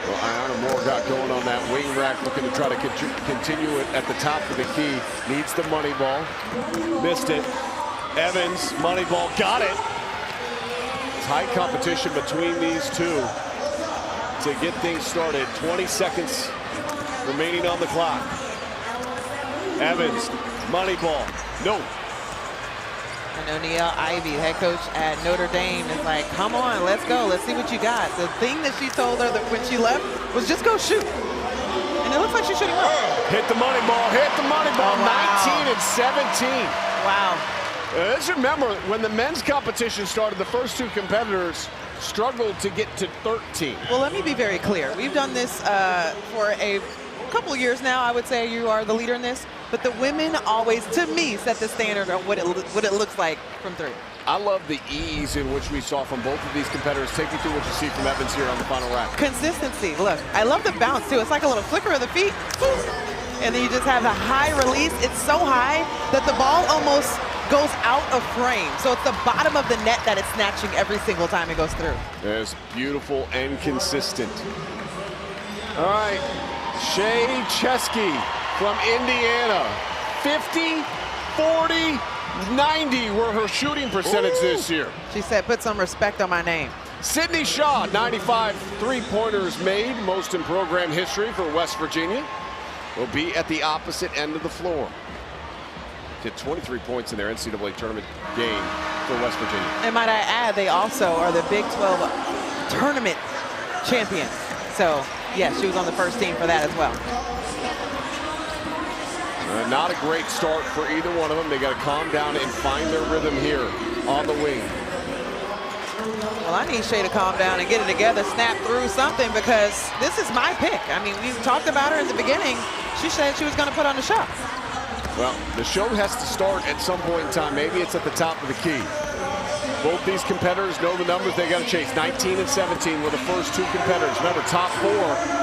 H: Well, Ayanna Moore got going on that wing rack, looking to try to continue it at the top of the key. Needs the money ball. Missed it. Evans, money ball, got it. Tight competition between these two to get things started. 20 seconds remaining on the clock. Evans, money ball, no.
B: And O'Neal Ivey, head coach at Notre Dame, is like, come on, let's go. Let's see what you got. The thing that she told her that when she left was just go shoot. And it looks like she's shooting well.
H: Hit the money ball, hit the money ball.
B: Oh, wow.
H: 19 and 17.
B: Wow.
H: Let's remember, when the men's competition started, the first 2 competitors struggled to get to 13.
B: Well, let me be very clear. We've done this for a couple of years now. I would say you are the leader in this. But the women always, to me, set the standard of what it looks like from 3.
H: I love the ease in which we saw from both of these competitors. Take me through what you see from Evans here on the final rack.
B: Consistency. Look, I love the bounce, too. It's like a little flicker of the feet. And then you just have a high release. It's so high that the ball almost goes out of frame. So it's the bottom of the net that it's snatching every single time it goes through.
H: It's beautiful and consistent. All right, Shea Chesky from Indiana. 50, 40, 90 were her shooting percentage this year.
B: She said, put some respect on my name.
H: Sydney Shaw, 95 3-pointers made, most in program history for West Virginia. Will be at the opposite end of the floor. Did 23 points in their NCAA tournament game for West Virginia.
B: And might I add, they also are the Big 12 tournament champions. So, yes, she was on the first team for that as well.
H: Not a great start for either one of them. They got to calm down and find their rhythm here on the wing.
B: Well, I need Shea to calm down and get it together, snap through something, because this is my pick. I mean, we talked about her in the beginning. She said she was going to put on the shot.
H: Well, the show has to start at some point in time. Maybe it's at the top of the key. Both these competitors know the numbers they got to chase. 19 and 17 were the first two competitors. Remember, top 4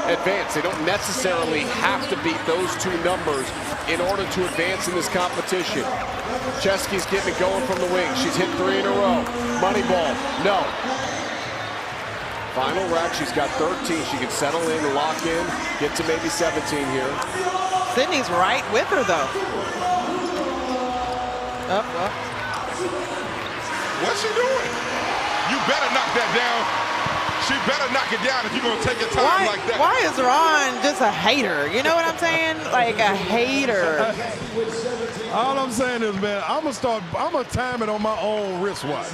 H: advance. They don't necessarily have to beat those two numbers in order to advance in this competition. Chesky's getting it going from the wing. She's hit 3 in a row. Money ball, no. Final rack, she's got 13. She can settle in, lock in, get to maybe 17 here.
B: Sydney's right with her, though. Up, up.
D: What's she doing? You better knock that down. She better knock it down if you're going to take your time like that.
B: Why is Ron just a hater? You know what I'm saying? Like a hater.
F: All I'm saying is, man, I'm going to time it on my own wristwatch.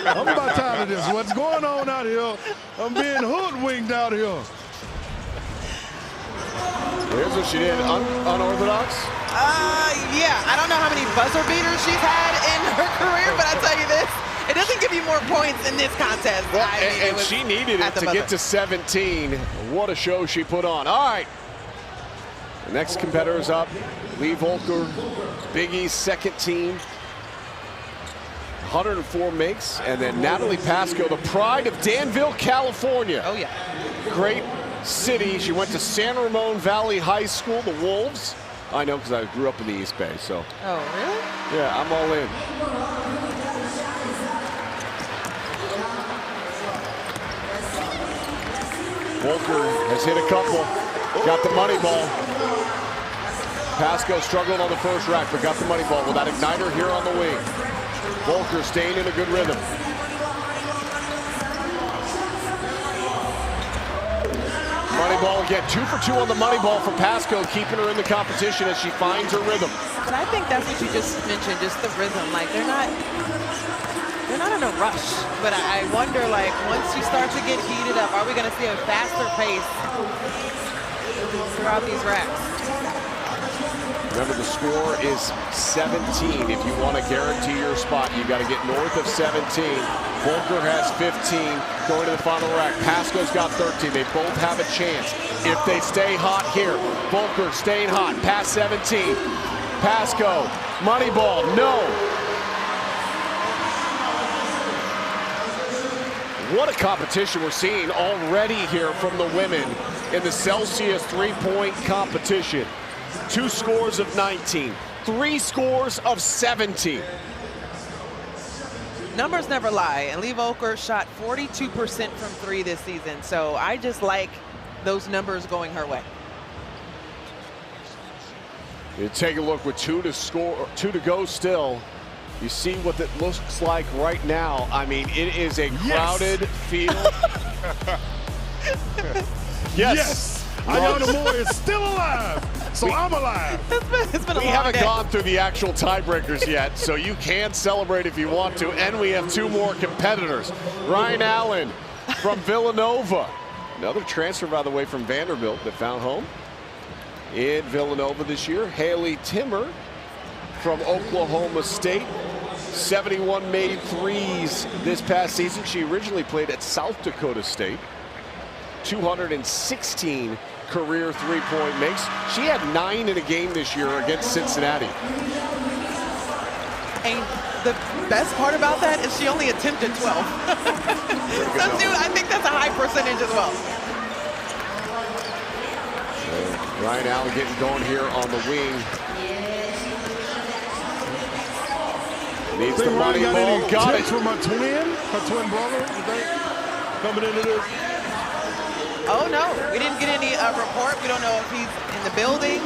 F: I'm about tired of this. What's going on out here? I'm being hoodwinked out here.
H: Here's what she did, unorthodox.
B: Yeah, I don't know how many buzzer beaters she's had in her career, but I tell you this, it doesn't give you more points in this contest.
H: Well, and she needed it to get to 17. What a show she put on. All right. The next competitor's up. Lee Volker, Big E's second team. 104 makes. And then Natalie Pasco, the pride of Danville, California.
B: Oh, yeah.
H: Great city. She went to San Ramon Valley High School, the Wolves. I know because I grew up in the East Bay, so.
B: Oh, really?
H: Yeah, I'm all in. Volker has hit a couple. Got the money ball. Pasco struggled on the first rack, but got the money ball with that igniter here on the wing. Volker staying in a good rhythm. Money ball again, 2 for 2 on the money ball for Pasco, keeping her in the competition as she finds her rhythm.
B: And I think that's what you just mentioned, just the rhythm. Like they're not in a rush, but I wonder, like, once you start to get heated up, are we going to see a faster pace throughout these racks?
H: Remember, the score is 17. If you want to guarantee your spot, you got to get north of 17. Volker has 15 going to the final rack. Pasco's got 13. They both have a chance if they stay hot here. Volker staying hot, past 17. Pasco, money ball, no. What a competition we're seeing already here from the women in the Celsius three-point competition. 2 scores of 19, 3 scores of 17.
B: Numbers never lie, and Lee Volker shot 42% from 3 this season, so I just like those numbers going her way.
H: You take a look with 2 to go still. You see what it looks like right now. I mean, it is a crowded field.
F: Yes. Ayana Moore is still alive, so I'm alive.
B: It's been a long
H: We haven't
B: day.
H: gone through the actual tiebreakers yet, so you can celebrate if you want to. And we have 2 more competitors. Ryan Allen from Villanova. Another transfer, by the way, from Vanderbilt that found home in Villanova this year. Haley Timmer from Oklahoma State. 71 made threes this past season. She originally played at South Dakota State. 216 career three-point makes. She had 9 in a game this year against Cincinnati.
B: And the best part about that is she only attempted 12. So I think that's a high percentage as well.
H: So Ryan Allen getting going here on the wing. Needs the money ball. Got it.
F: From her twin brother, you think, coming into this?
B: Oh, no. We didn't get any report. We don't know if he's in the building.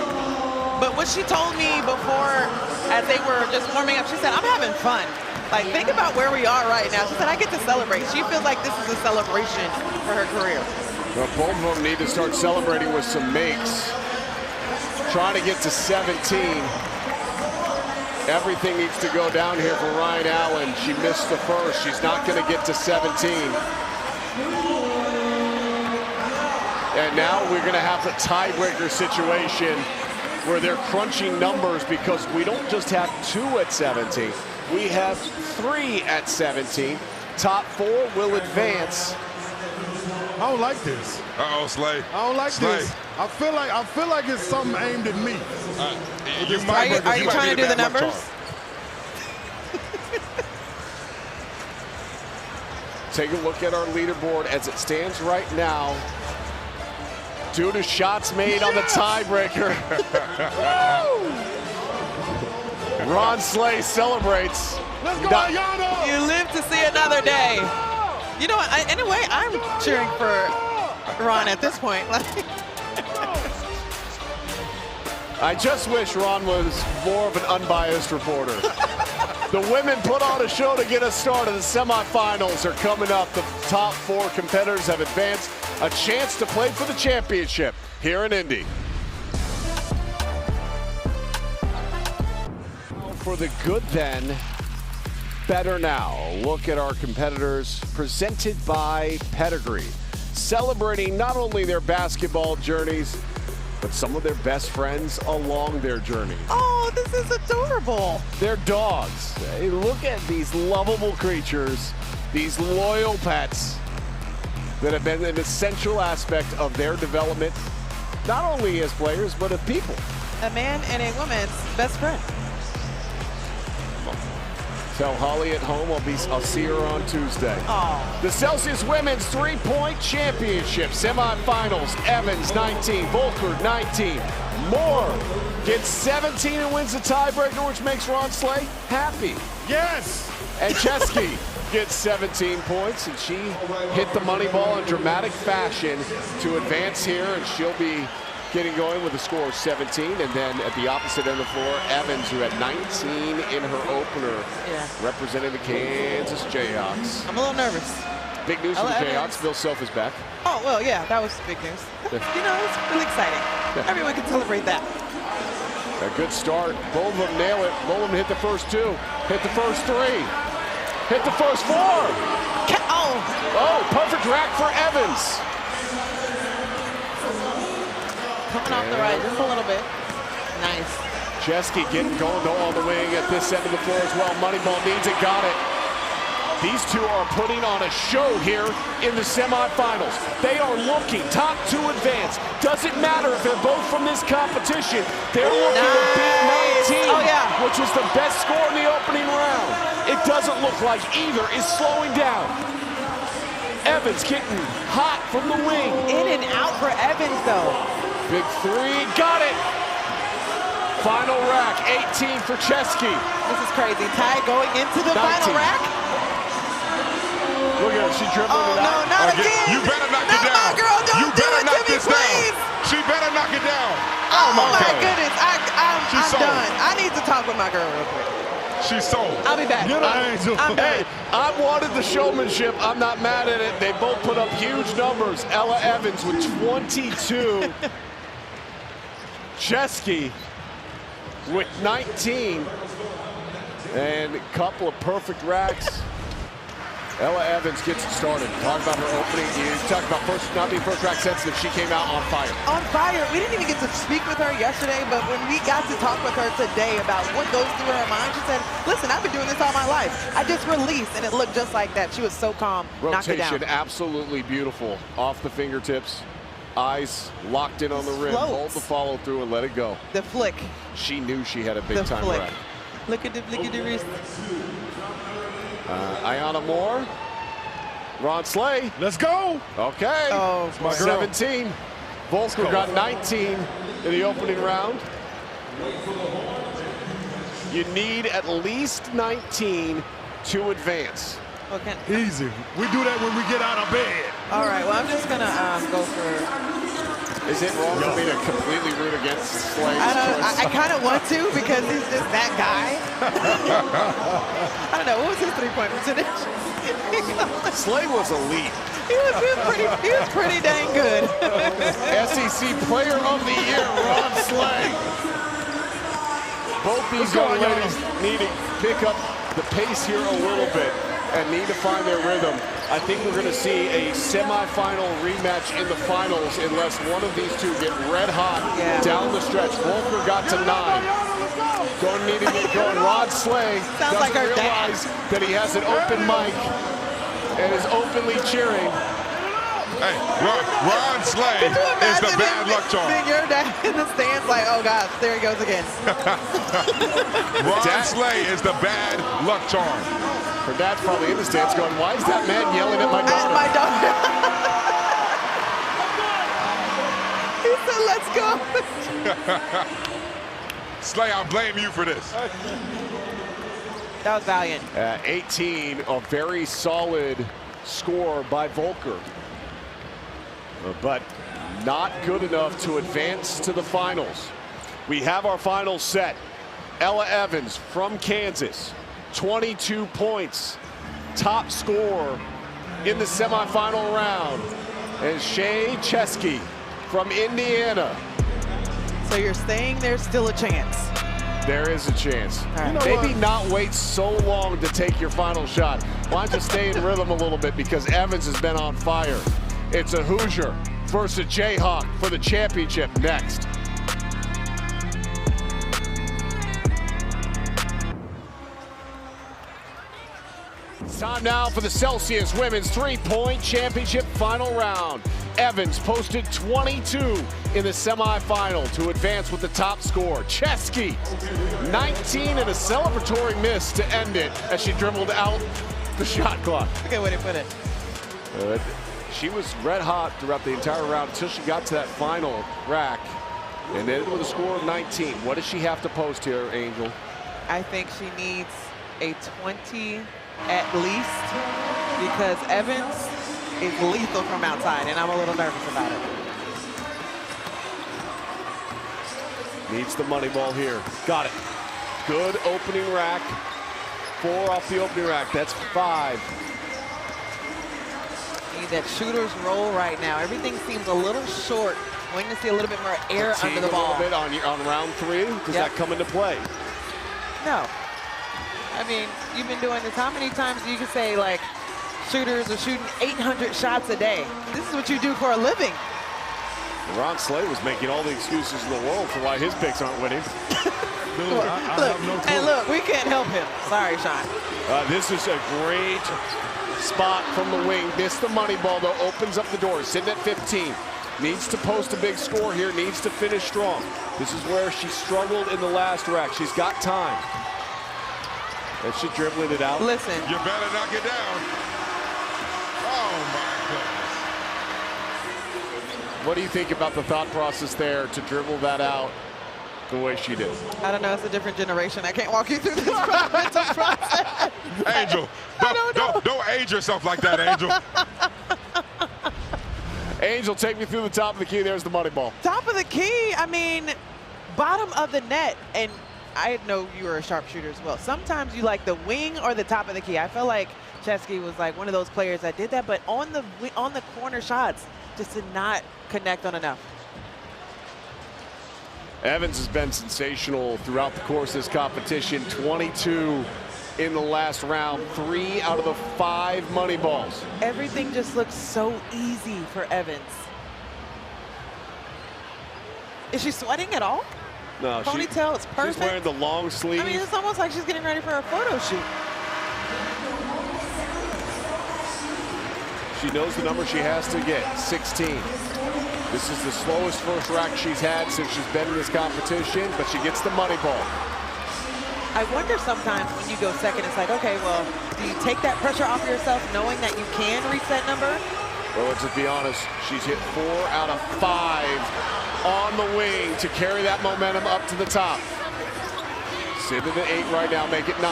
B: But what she told me before, as they were just warming up, she said, I'm having fun. Like, think about where we are right now. She said, I get to celebrate. She feels like this is a celebration for her career.
H: Well, both of them need to start celebrating with some makes. Trying to get to 17. Everything needs to go down here for Ryan Allen. She missed the first. She's not going to get to 17. And now we're going to have a tiebreaker situation where they're crunching numbers because we don't just have 2 at 17. We have 3 at 17. Top 4 will advance.
F: I don't like this.
D: Uh-oh, Slay.
F: I don't like
D: Slay.
F: this. I feel like it's something aimed at me.
B: Are you trying to do the numbers?
H: take a look at our leaderboard as it stands right now. Due to shots made on the tiebreaker. Ron Slay celebrates.
F: Let's go, Ayana!
B: You live to see another day. You know what? Anyway, I'm cheering for Ron at this point.
H: I just wish Ron was more of an unbiased reporter. The women put on a show to get us started. The semifinals are coming up. The top 4 competitors have advanced. A chance to play for the championship here in Indy. For the good then, better now. Look at our competitors presented by Pedigree. Celebrating not only their basketball journeys, but some of their best friends along their journey.
B: Oh, this is adorable.
H: They're dogs. Hey, look at these lovable creatures, these loyal pets that have been an essential aspect of their development, not only as players, but as people.
B: A man and a woman's best friend.
H: Tell Holly at home I'll see her on Tuesday.
B: Oh.
H: The Celsius Women's 3-Point Championship semifinals. Evans 19, Volker 19. Moore gets 17 and wins the tiebreaker, which makes Ron Slay happy.
F: Yes!
H: And Chesky gets 17 points, and she hit the money ball in dramatic fashion to advance here, and she'll be getting going with a score of 17. And then at the opposite end of the floor, Evans, who had 19 in her opener, representing the Kansas Jayhawks.
B: I'm a little nervous.
H: Big news for the Jayhawks. Bill Self is back.
B: Oh, well, yeah, that was big news. You know, it's really exciting. Everyone can celebrate that.
H: A good start. Both of them nail it. Both of them hit the first 2. Hit the first 3. Hit the first 4. Oh, perfect rack for Evans.
B: Coming off the right just a little bit. Nice.
H: Chesky getting going on the wing at this end of the floor as well. Moneyball needs it, got it. These two are putting on a show here in the semifinals. They are looking top 2 advance. Doesn't matter if they're both from this competition. They're looking to beat 19, which was the best score in the opening round. It doesn't look like either is slowing down. Evans getting hot from the wing.
B: In and out for Evans, though.
H: Big 3, got it. Final rack, 18 for Chesky.
B: This is crazy. Ty going into the
H: 19.
B: final rack.
H: Look at her, she dribbling it out.
B: No, not again.
D: You better knock it down.
B: My girl, don't
D: you better
B: do it
D: knock
B: to me,
D: this
B: please.
D: down. She better knock it down.
B: Oh my
D: God.
B: goodness. I'm done. I need to talk with my girl real quick.
D: She's sold.
B: I'll be back. I'm
H: Hey, I wanted the showmanship. I'm not mad at it. They both put up huge numbers. Ella Evans with 22. Chesky with 19. And a couple of perfect racks. Ella Evans gets it started. Talk about her opening. You talked about not being first rack sensitive. She came out on fire.
B: On fire. We didn't even get to speak with her yesterday, but when we got to talk with her today about what goes through her mind, she said, listen, I've been doing this all my life. I just released, and it looked just like that. She was so calm. Knocked it down.
H: Rotation absolutely beautiful. Off the fingertips. Eyes locked in on the rim. Hold the follow through and let it go.
B: The flick.
H: She knew she had a big time rack.
B: Look at the flick of the wrist.
H: Ayana Moore, Ron Slay.
F: Let's go.
H: Okay.
B: Oh,
F: my girl.
H: 17. Volker got 19 in the opening round. You need at least 19 to advance.
B: Okay.
F: Easy. We do that when we get out of bed.
B: All right. Well, I'm just gonna go for.
H: Is it wrong for me to completely root against Slay's
B: I kind of want to because he's just that guy. I don't know. What was his 3-point percentage?
H: Slay was elite.
B: He was pretty dang good.
H: SEC Player of the Year, Ron Slay. Both these young ladies need to pick up the pace here a little bit and need to find their rhythm. I think we're going to see a semifinal rematch in the finals unless one of these two get red hot down the stretch. Volker got to 9. Going to need to get going. Ron Slay doesn't realize that he has an open mic and is openly cheering.
D: Hey, Ron Slay is the bad luck charm.
B: Being your dad in the stands like, oh God, there he goes again.
D: Ron Slay is the bad luck charm.
H: Her dad's probably in the stands going, why is that man yelling at my daughter?
B: At my daughter. He said, let's go.
D: Slay, I blame you for this.
B: That was valiant.
H: 18, a very solid score by Volker. But not good enough to advance to the finals. We have our final set. Ella Evans from Kansas, 22 points, top scorer in the semifinal round. And Shay Chesky from Indiana.
B: So you're saying there's still a chance?
H: There is a chance.
B: Right.
H: Maybe not wait so long to take your final shot. Why don't you stay in rhythm a little bit, because Evans has been on fire. It's a Hoosier versus Jayhawk for the championship next. It's time now for the Celsius Women's 3-Point Championship final round. Evans posted 22 in the semifinal to advance with the top score. Chesky, 19 and a celebratory miss to end it as she dribbled out the shot clock.
B: Okay, way to put it.
H: She was red hot throughout the entire round until she got to that final rack and ended with a score of 19. What does she have to post here, Angel?
B: I think she needs a 20 at least, because Evans is lethal from outside, and I'm a little nervous about it.
H: Needs the money ball here. Got it. Good opening rack. 4 off the opening rack. That's 5.
B: Need that shooter's roll right now. Everything seems a little short. Waiting to see a little bit more air under the ball.
H: A little bit on round 3. Does that come into play?
B: No. I mean, you've been doing this. How many times do you can say, like, shooters are shooting 800 shots a day? This is what you do for a living.
H: Ron Slay was making all the excuses in the world for why his picks aren't winning.
B: Look, we can't help him. Sorry, Sean.
H: This is a great spot from the wing. Missed the money ball, though. Opens up the door. Sitting at 15. Needs to post a big score here. Needs to finish strong. This is where she struggled in the last rack. She's got time. And she dribbling it out.
B: Listen.
D: You better knock it down. Oh, my goodness.
H: What do you think about the thought process there to dribble that out the way she did?
B: I don't know. It's a different generation. I can't walk you through this mental process.
D: Angel, don't age yourself like that, Angel.
H: Angel, take me through the top of the key. There's the money ball.
B: Top of the key, I mean, bottom of the net. And I know you were a sharpshooter as well. Sometimes you like the wing or the top of the key. I felt like Chesky was like one of those players that did that, but on the corner shots, just did not connect on enough.
H: Evans has been sensational throughout the course of this competition. 22 in the last round, 3 out of the 5 money balls.
B: Everything just looks so easy for Evans. Is she sweating at all?
H: No,
B: ponytail, it's perfect.
H: She's wearing the long sleeve.
B: I mean, it's almost like she's getting ready for a photo shoot.
H: She knows the number she has to get, 16. This is the slowest first rack she's had since she's been in this competition, but she gets the money ball.
B: I wonder sometimes when you go second, it's like, okay, well, do you take that pressure off yourself knowing that you can reach that number?
H: Well, let's just be honest. She's hit 4 out of 5 on the wing to carry that momentum up to the top. Sitting at 8 right now, make it 9.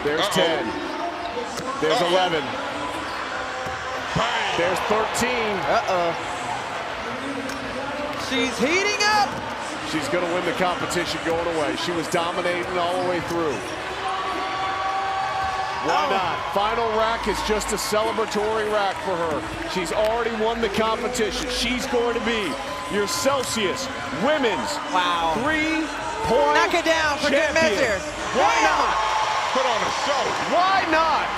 H: There's 10. There's 11. There's 13.
B: She's heating up.
H: She's going to win the competition going away. She was dominating all the way through. Why not? Final rack is just a celebratory rack for her. She's already won the competition. She's going to be your Celsius Women's 3-Point
B: Knock it down for good measure.
H: Why not?
D: Put on a show.
H: Why not?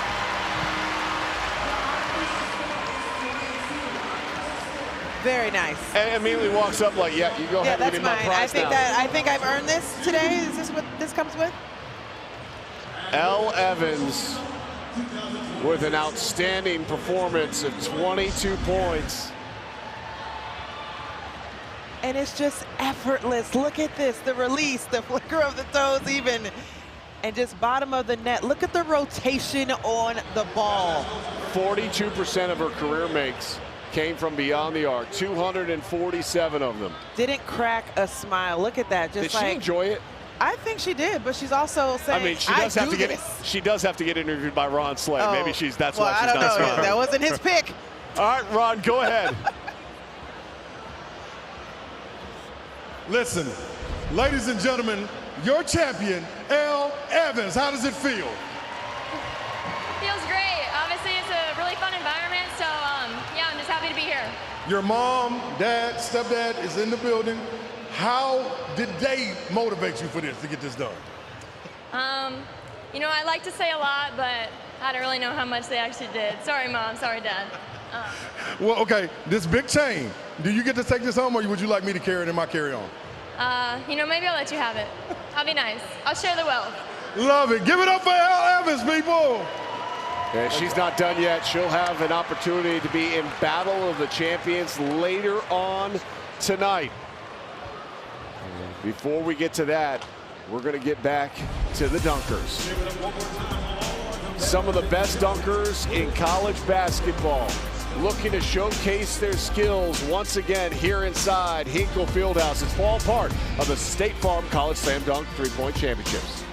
B: Very nice.
H: And immediately walks up like, yeah, you go ahead and
B: that's
H: give me my
B: mine.
H: prize now.
B: I think I've earned this today. Is this what this comes with?
H: Elle Evans with an outstanding performance of 22 points.
B: And it's just effortless. Look at this, the release, the flicker of the toes even, and just bottom of the net. Look at the rotation on the ball.
H: 42% of her career makes came from beyond the arc, 247 of them.
B: Didn't crack a smile. Look at that. Just
H: did she enjoy it?
B: I think she did, but she's also saying,
H: I mean, she does have to get interviewed by Ron Slay.
B: Oh,
H: Maybe that's why
B: I
H: she's
B: don't
H: not
B: know.
H: smiling.
B: That wasn't his pick.
H: All right, Ron, go ahead.
F: Listen, ladies and gentlemen, your champion, Elle Evans. How does it feel?
C: Feels great. Obviously, it's a really fun environment, so yeah, I'm just happy to be here.
F: Your mom, dad, stepdad is in the building. How did they motivate you for this, to get this done?
C: You know, I like to say a lot, but I don't really know how much they actually did. Sorry, Mom. Sorry, Dad.
F: Well, okay, this big chain, do you get to take this home, or would you like me to carry it in my carry-on?
C: You know, maybe I'll let you have it. I'll be nice. I'll share the wealth.
F: Love it. Give it up for Elle Evans, people.
H: And she's not done yet. She'll have an opportunity to be in Battle of the Champions later on tonight. Before we get to that, we're going to get back to the dunkers. Some of the best dunkers in college basketball looking to showcase their skills once again here inside Hinkle Fieldhouse. It's all part of the State Farm College Slam Dunk Three-Point Championships.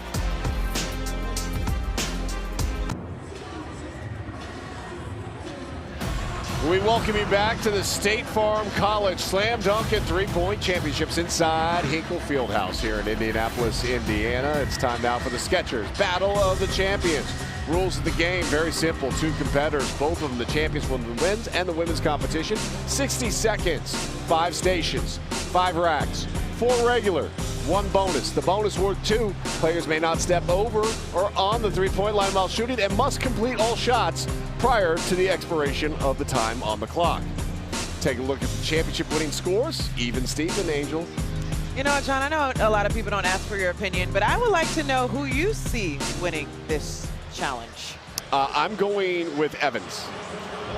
H: We welcome you back to the State Farm College Slam Dunk and Three-Point Championships inside Hinkle Fieldhouse here in Indianapolis, Indiana. It's time now for the Skechers Battle of the Champions. Rules of the game, very simple. Two competitors, both of them the champions for the men's and the women's competition. 60 seconds, 5 stations, 5 racks, 4 regular, 1 bonus. The bonus worth 2. Players may not step over or on the three-point line while shooting and must complete all shots prior to the expiration of the time on the clock. Take a look at the championship winning scores. Even Steven, Angel.
B: You know, John, I know a lot of people don't ask for your opinion, but I would like to know who you see winning this challenge.
H: I'm going with Evans.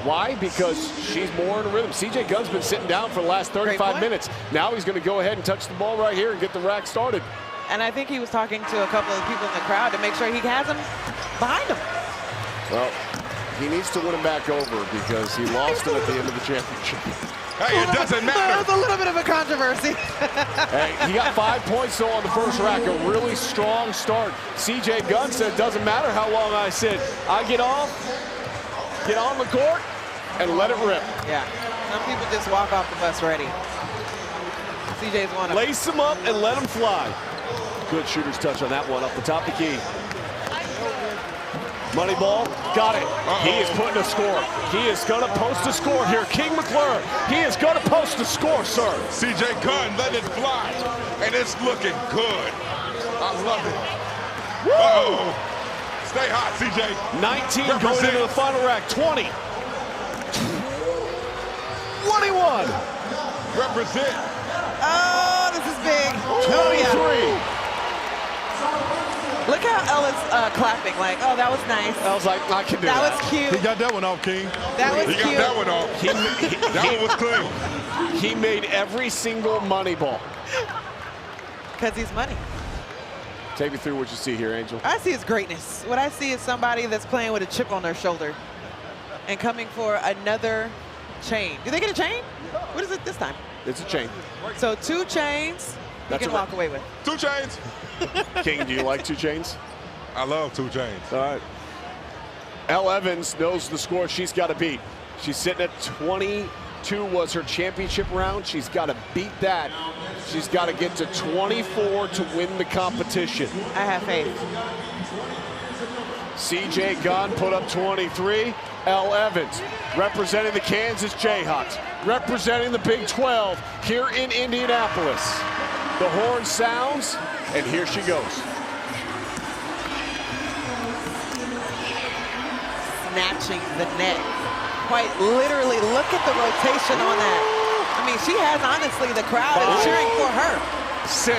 H: Why? Because she's more in rhythm. CJ Gunn's been sitting down for the last 35 minutes. Now he's going to go ahead and touch the ball right here and get the rack started.
B: And I think he was talking to a couple of people in the crowd to make sure he has them behind him.
H: Well, he needs to win him back over because he lost him at the end of the championship.
D: Hey, it doesn't matter.
B: There's a little bit of a controversy.
H: Hey, he got 5 points though on the first rack, a really strong start. CJ Gunn said, it doesn't matter how long I sit. I get on the court, and let it rip.
B: Yeah, some people just walk off the bus ready. CJ's one of them.
H: Lace them up and let them fly. Good shooter's touch on that one, up the top of the key. Money ball, got it. He is putting a score. He is going to post a score here. King McClure, he is going to post a score, sir.
D: CJ Gunn let it fly, and it's looking good. I love it. Uh-oh. Stay hot, CJ.
H: 19
D: Represent.
H: going into the final rack. 20. 21.
D: Represent.
B: Oh, this is big.
H: 23.
B: Look how Ella's clapping, like, oh, that was nice.
H: I was like, I can do that.
B: That was cute.
F: He got that one off, King.
B: That was
D: He
B: cute.
D: got that one off. That one was clean.
H: He made every single money ball.
B: Because he's money.
H: Take me through what you see here, Angel.
B: I see his greatness. What I see is somebody that's playing with a chip on their shoulder and coming for another chain. Do they get a chain? What is it this time?
H: It's a chain.
B: So 2 chains you can walk away with.
D: 2 chains.
H: King, do you like 2 chains?
D: I love 2 chains.
H: All right. Elle Evans knows the score she's got to beat. She's sitting at 22 was her championship round. She's got to beat that. She's got to get to 24 to win the competition.
B: I have faith.
H: CJ Gunn put up 23. Elle Evans representing the Kansas Jayhawks, representing the Big 12 here in Indianapolis. The horn sounds, and here she goes.
B: Snatching the net. Quite literally, look at the rotation on that. I mean, she has, honestly, the crowd is cheering for her.
H: 6,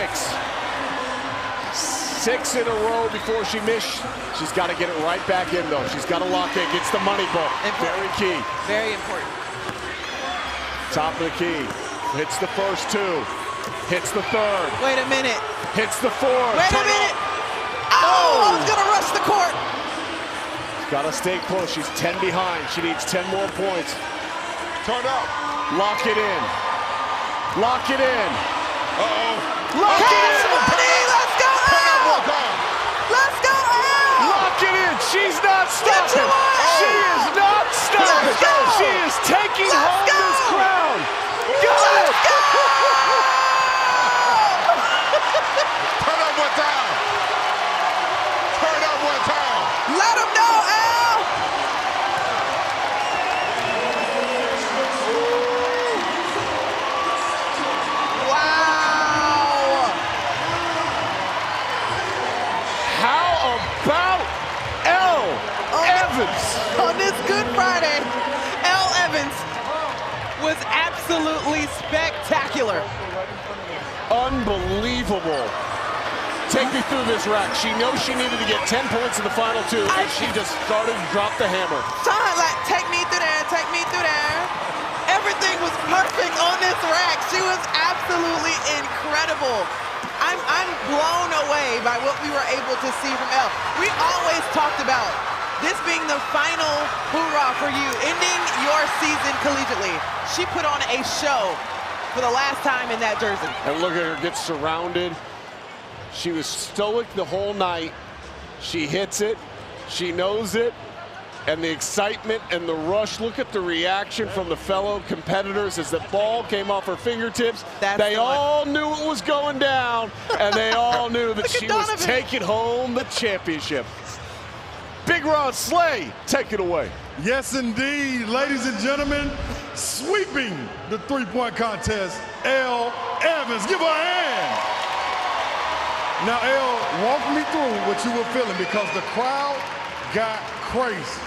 H: 6 in a row before she missed. She's got to get it right back in, though. She's got to lock in. Gets the money ball. Very key.
B: Very important.
H: Top of the key. Hits the first 2. Hits the third.
B: Wait a minute.
H: Hits the fourth.
B: Wait a minute. Oh, I was going to rush the court.
H: Got to stay close. She's 10 behind. She needs 10 more points.
D: Turn up.
H: Lock it in. Lock it in.
D: Uh-oh.
H: Lock it in.
B: Let's go, Al. Let's go, Al.
H: Lock it in. She's not stopping. She is not stopping. She is taking home this crown. Got it.
D: Turn up one time. Turn up one time.
B: Let him know, Al. Wow.
H: How about Elle Evans?
B: On this Good Friday, Elle Evans was absolutely spectacular.
H: Unbelievable. Take me through this rack. She knows she needed to get 10 points in the final 2, and she just started to drop the hammer.
B: Take me through there, take me through there. Everything was perfect on this rack. She was absolutely incredible. I'm blown away by what we were able to see from Elle. We always talked about this being the final hoorah for you, ending your season collegiately. She put on a show for the last time in that jersey.
H: And look at her get surrounded. She was stoic the whole night. She hits it. She knows it. And the excitement and the rush. Look at the reaction from the fellow competitors as the ball came off her fingertips. They all knew it was going down, and they all knew that she was taking home the championship. Big Ron Slay, take it away.
F: Yes, indeed, ladies and gentlemen, sweeping the three-point contest, Elle Evans. Give her a hand. Now, Elle, walk me through what you were feeling because the crowd got crazy.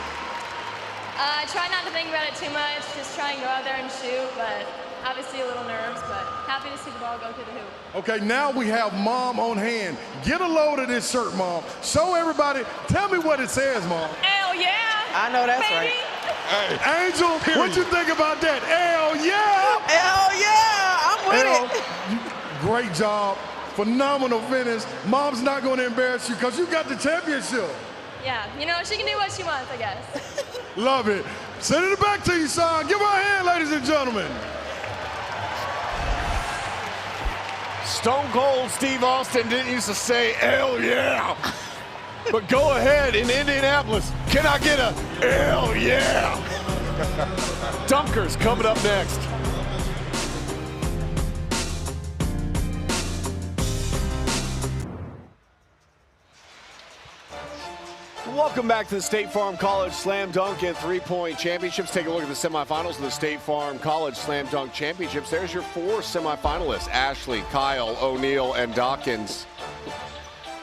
C: I try not to think about it too much, just try and go out there and shoot, but obviously a little nerves, but happy to see the ball go through the hoop.
F: Okay, now we have Mom on hand. Get a load of this shirt, Mom. Show everybody. Tell me what it says, Mom.
C: Hell yeah!
B: I know that's
C: baby.
F: Right. Hey, Angel, what you think about that? Hell yeah!
B: Hell yeah! I'm with
F: it. Great job. Phenomenal finish. Mom's not going to embarrass you because you got the championship.
C: Yeah, you know, she can do what she wants, I guess.
F: Love it. Send it back to you, son. Give her a hand, ladies and gentlemen.
H: Stone Cold Steve Austin didn't used to say, hell yeah. But go ahead in Indianapolis. Can I get a hell yeah? Dunkers coming up next. Welcome back to the State Farm College Slam Dunk and Three-Point Championships. Take a look at the semifinals of the State Farm College Slam Dunk Championships. There's your 4 semifinalists, Ashley, Kyle, O'Neal, and Dawkins.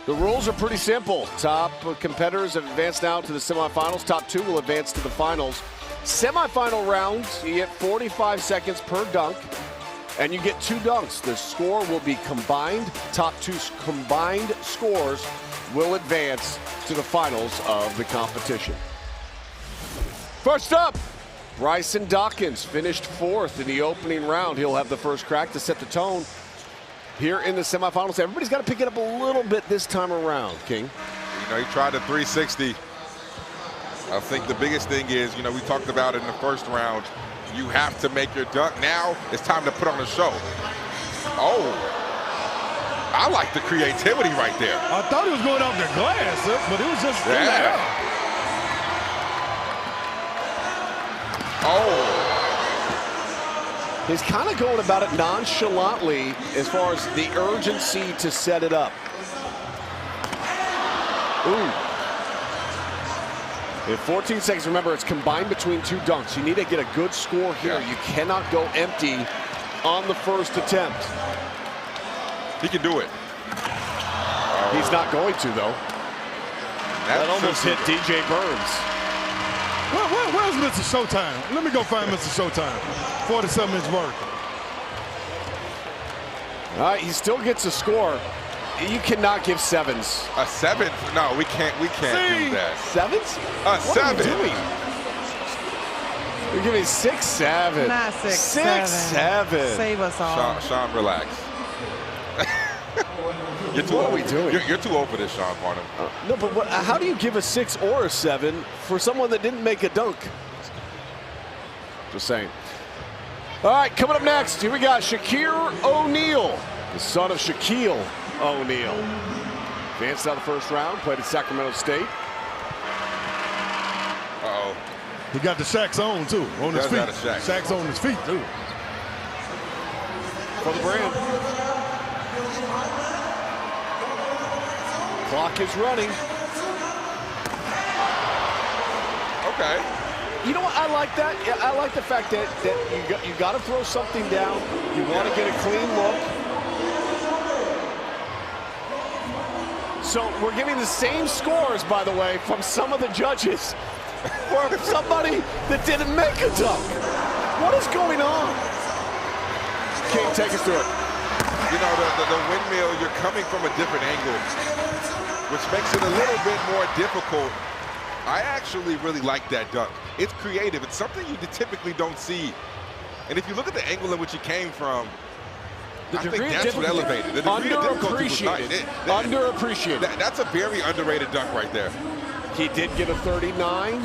H: The rules are pretty simple. Top competitors have advanced now to the semifinals. Top 2 will advance to the finals. Semifinal rounds, you get 45 seconds per dunk, and you get 2 dunks. The score will be combined. Top 2 combined scores will advance to the finals of the competition. First up, Bryson Dawkins finished 4th in the opening round. He'll have the first crack to set the tone here in the semifinals. Everybody's got to pick it up a little bit this time around, King.
D: You know, he tried the 360. I think the biggest thing is, you know, we talked about it in the first round. You have to make your dunk. Now it's time to put on a show. Oh. I like the creativity right there.
F: I thought he was going off the glass, but it was just in the air.
D: Oh.
H: He's kind of going about it nonchalantly as far as the urgency to set it up. Ooh. In 14 seconds, remember, it's combined between 2 dunks. You need to get a good score here. You cannot go empty on the first attempt.
D: He can do it.
H: He's not going to, though. That almost hit DJ Burns.
F: Where's Mr. Showtime? Let me go find Mr. Showtime. 47-inch vert.
H: All right, he still gets a score. You cannot give sevens.
D: A 7? No, we can't do that.
H: Sevens?
D: A 7.
H: What are we doing? You're giving 6, 7.
B: Not 6,
H: 6, 7.
B: Save us all.
D: Sean, relax.
H: What are we doing?
D: You're too old for this, Sean Farnham.
H: No, but how do you give a 6 or a 7 for someone that didn't make a dunk? Just saying. All right, coming up next, here we got Shaquille O'Neal, the son of Shaquille O'Neal. Advanced out of the first round, played at Sacramento State.
D: Uh-oh.
F: He got the Shaq's on, too, on his feet.
D: Shaq's
F: on his feet, too.
H: For the brand. Clock is running.
D: Okay.
H: You know what? I like that. Yeah, I like the fact that you got to throw something down. You want to get a clean look. So we're getting the same scores, by the way, from some of the judges for somebody that didn't make a dunk. What is going on? King, take us through it.
D: You know, the windmill, you're coming from a different angle, which makes it a little bit more difficult. I actually really like that dunk. It's creative. It's something you typically don't see. And if you look at the angle in which he came from, I think that's what elevated. The degree of difficulty was nice.
H: Underappreciated.
D: That's a very underrated dunk right there.
H: He did get a 39.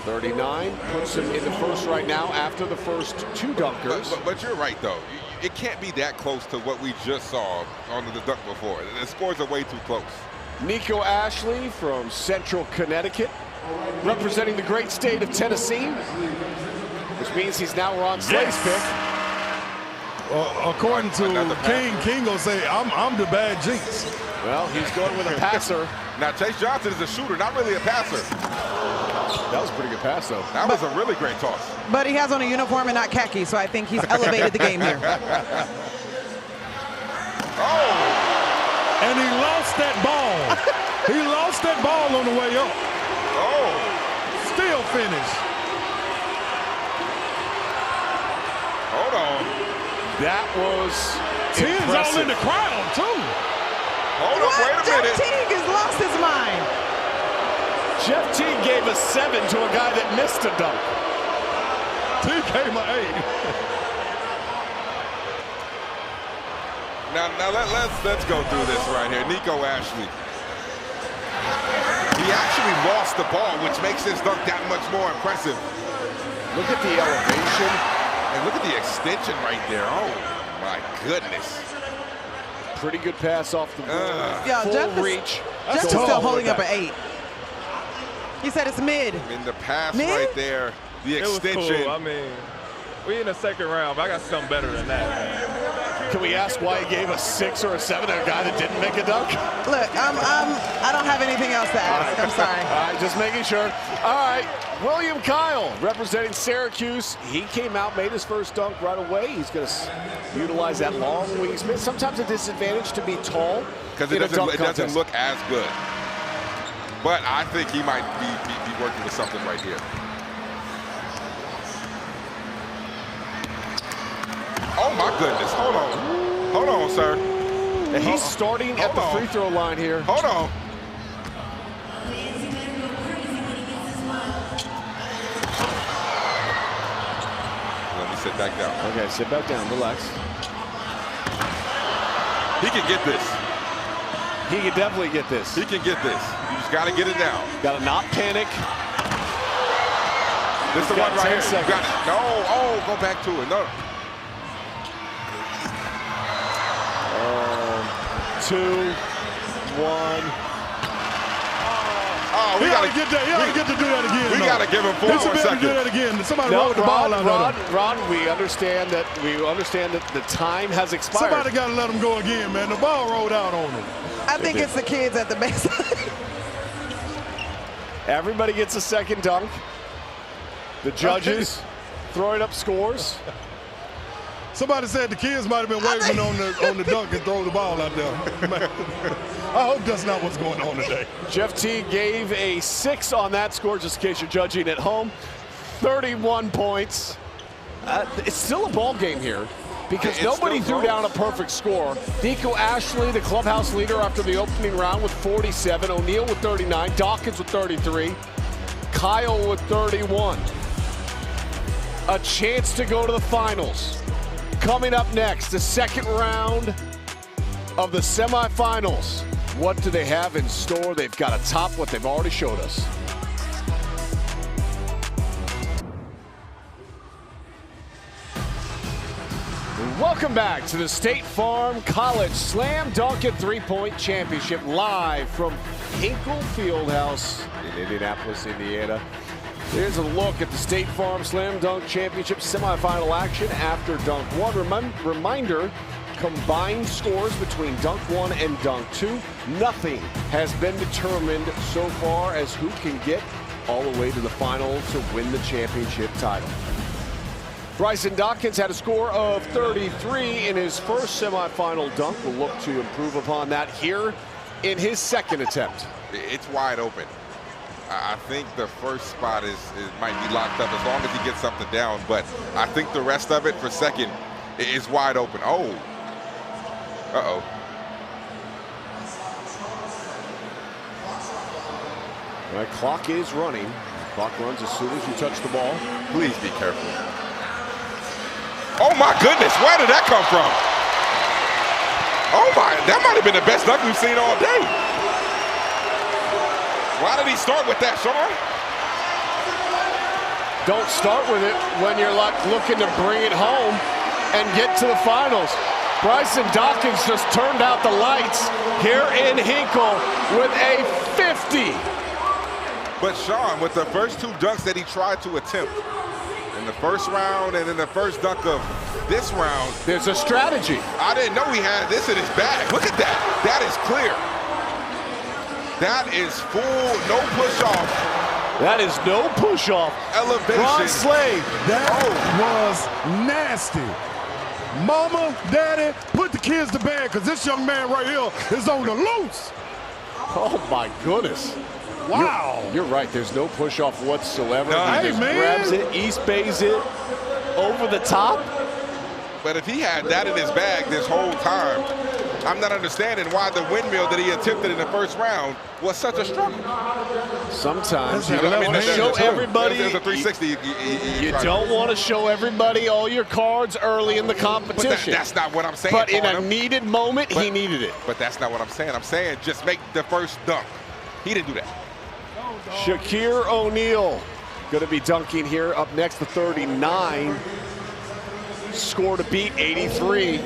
H: 39 puts him in the first right now after the first 2 dunkers.
D: But you're right, though. It can't be that close to what we just saw on the dunk before. The scores are way too close.
H: Nico Ashley from Central Connecticut, representing the great state of Tennessee, which means he's now Ron Slay's pick.
F: According to King will say, I'm the bad jinx.
H: Well, he's going with a passer.
D: Now, Chase Johnson is a shooter, not really a passer.
H: That was a pretty good pass, though.
D: That was a really great toss.
B: But he has on a uniform and not khaki, so I think he's elevated the game here.
D: Oh!
F: And he lost that ball. He lost that ball on the way up.
D: Oh!
F: Still finish.
D: Hold on.
H: That was
F: Tim's
H: impressive.
F: all in the crowd, too.
D: Hold on, wait a minute.
B: Jeff Teague has lost his mind.
H: Jeff Teague gave a 7 to a guy that missed a dunk.
F: Teague gave an 8.
D: Now let's go through this right here. Nico Ashley. He actually lost the ball, which makes his dunk that much more impressive.
H: Look at the elevation.
D: And look at the extension right there. Oh, my goodness.
H: Pretty good pass off the ball.
B: Yeah,
H: Full
B: Jeff
H: reach.
B: Jeff is still holding up an 8. He said it's mid.
D: In the pass
B: Mid?
D: right there, the extension.
I: It was cool. I mean, we in the second round, but I got something better than that, man.
H: Can we ask why he gave a 6 or a 7 to a guy that didn't make a dunk?
B: Look, I don't have anything else to ask. I'm sorry.
H: All right, just making sure. All right, William Kyle, representing Syracuse. He came out, made his first dunk right away. He's going to utilize that long wingspan. Sometimes a disadvantage to be tall.
D: Because it doesn't look as good. But I think he might be working with something right here. Oh, my goodness. Hold on. Hold on, sir.
H: And he's starting at the free throw line here.
D: Hold on. Let me sit back down.
H: Okay, sit back down. Relax.
D: He can get this.
H: He can definitely get this.
D: He can get this. You just got to get it down.
H: Got to not panic.
D: This is the one right here. You got it. No. Oh, go back to it. No.
H: 2, 1.
D: Oh, we got to
F: get that. He ought to get to do that again.
D: We got to give him 4 more seconds.
F: Do that again. Somebody rolled the ball out of him.
H: Ron, we understand that the time has expired.
F: Somebody got to let him go again, man. The ball rolled out on him.
B: I think it's the kids at the baseline.
H: Everybody gets a second dunk. The judges throwing up scores.
F: Somebody said the kids might have been waving on the dunk and throw the ball out there. I hope that's not what's going on today.
H: Jeff Teague gave a 6 on that score, just in case you're judging at home. 31 points. It's still a ball game here. because nobody threw down a perfect score. Nico Ashley, the clubhouse leader after the opening round with 47. O'Neal with 39. Dawkins with 33. Kyle with 31. A chance to go to the finals. Coming up next, the second round of the semifinals. What do they have in store? They've got to top what they've already showed us. Welcome back to the State Farm College Slam Dunk and Three-Point Championship, live from Hinkle Fieldhouse in Indianapolis, Indiana. Here's a look at the State Farm Slam Dunk Championship semifinal action after Dunk 1. Reminder, combined scores between Dunk 1 and Dunk 2. Nothing has been determined so far as who can get all the way to the final to win the championship title. Bryson Dawkins had a score of 33 in his first semifinal dunk. Will look to improve upon that here in his second attempt.
D: It's wide open. I think the first spot might be locked up as long as he gets something down, but I think the rest of it for second is wide open. Oh. Uh-oh.
H: All right, clock is running. Clock runs as soon as you touch the ball.
D: Please be careful. Oh my goodness, where did that come from? Oh my, that might have been the best dunk we've seen all day. Why did he start with that, Sean?
H: Don't start with it when you're like looking to bring it home and get to the finals. Bryson Dawkins just turned out the lights here in Hinkle with a 50.
D: But Sean, with the first two dunks that he tried to attempt, in the first round and in the first dunk of this round,
H: there's a strategy.
D: I didn't know he had this in his bag. Look at that. That is clear. That is full, no push off.
H: That is no push off.
D: Elevation.
H: Ron Slade.
F: That was nasty. Mama, daddy, put the kids to bed because this young man right here is on the loose.
H: Oh my goodness.
F: Wow.
H: You're right, there's no push off whatsoever.
D: No,
H: he just grabs it, East Bays it over the top.
D: But if he had that in his bag this whole time, I'm not understanding why the windmill that he attempted in the first round was such a struggle.
H: Sometimes you don't want to show everybody.
D: There's a 360.
H: You don't want to show everybody all your cards early in the competition.
D: But that's not what I'm saying.
H: But in a needed moment, he needed it.
D: But that's not what I'm saying. I'm saying just make the first dunk. He didn't do that.
H: Shakir O'Neal going to be dunking here. Up next, the 39. Score to beat, 83.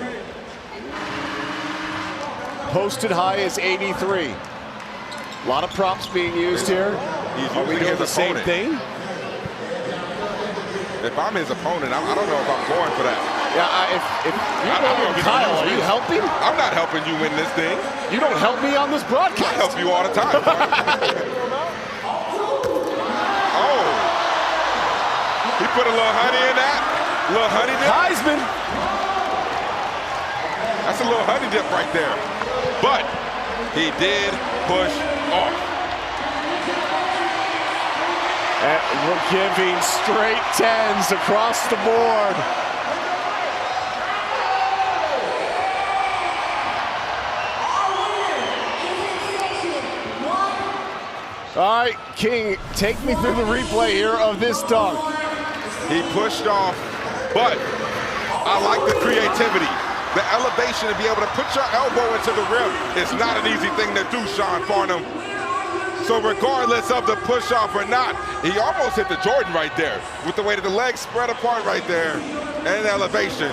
H: Posted high is 83. A lot of props being used here. Are we doing the same thing?
D: If I'm his opponent, I don't know if I'm going for that.
H: Yeah, if you're going with Kyle, are you helping?
D: I'm not helping you win this thing.
H: You don't help me on this broadcast.
D: I help you all the time. Oh. He put a little honey in that. A little honey dip.
H: Heisman.
D: That's a little honey dip right there. But he did push off.
H: And we're giving straight 10s across the board. All right, King, take me through the replay here of this dunk.
D: He pushed off, but I like the creativity. The elevation to be able to put your elbow into the rim is not an easy thing to do, Sean Farnham. So regardless of the push off or not, he almost hit the Jordan right there with the way that the legs spread apart right there and elevation.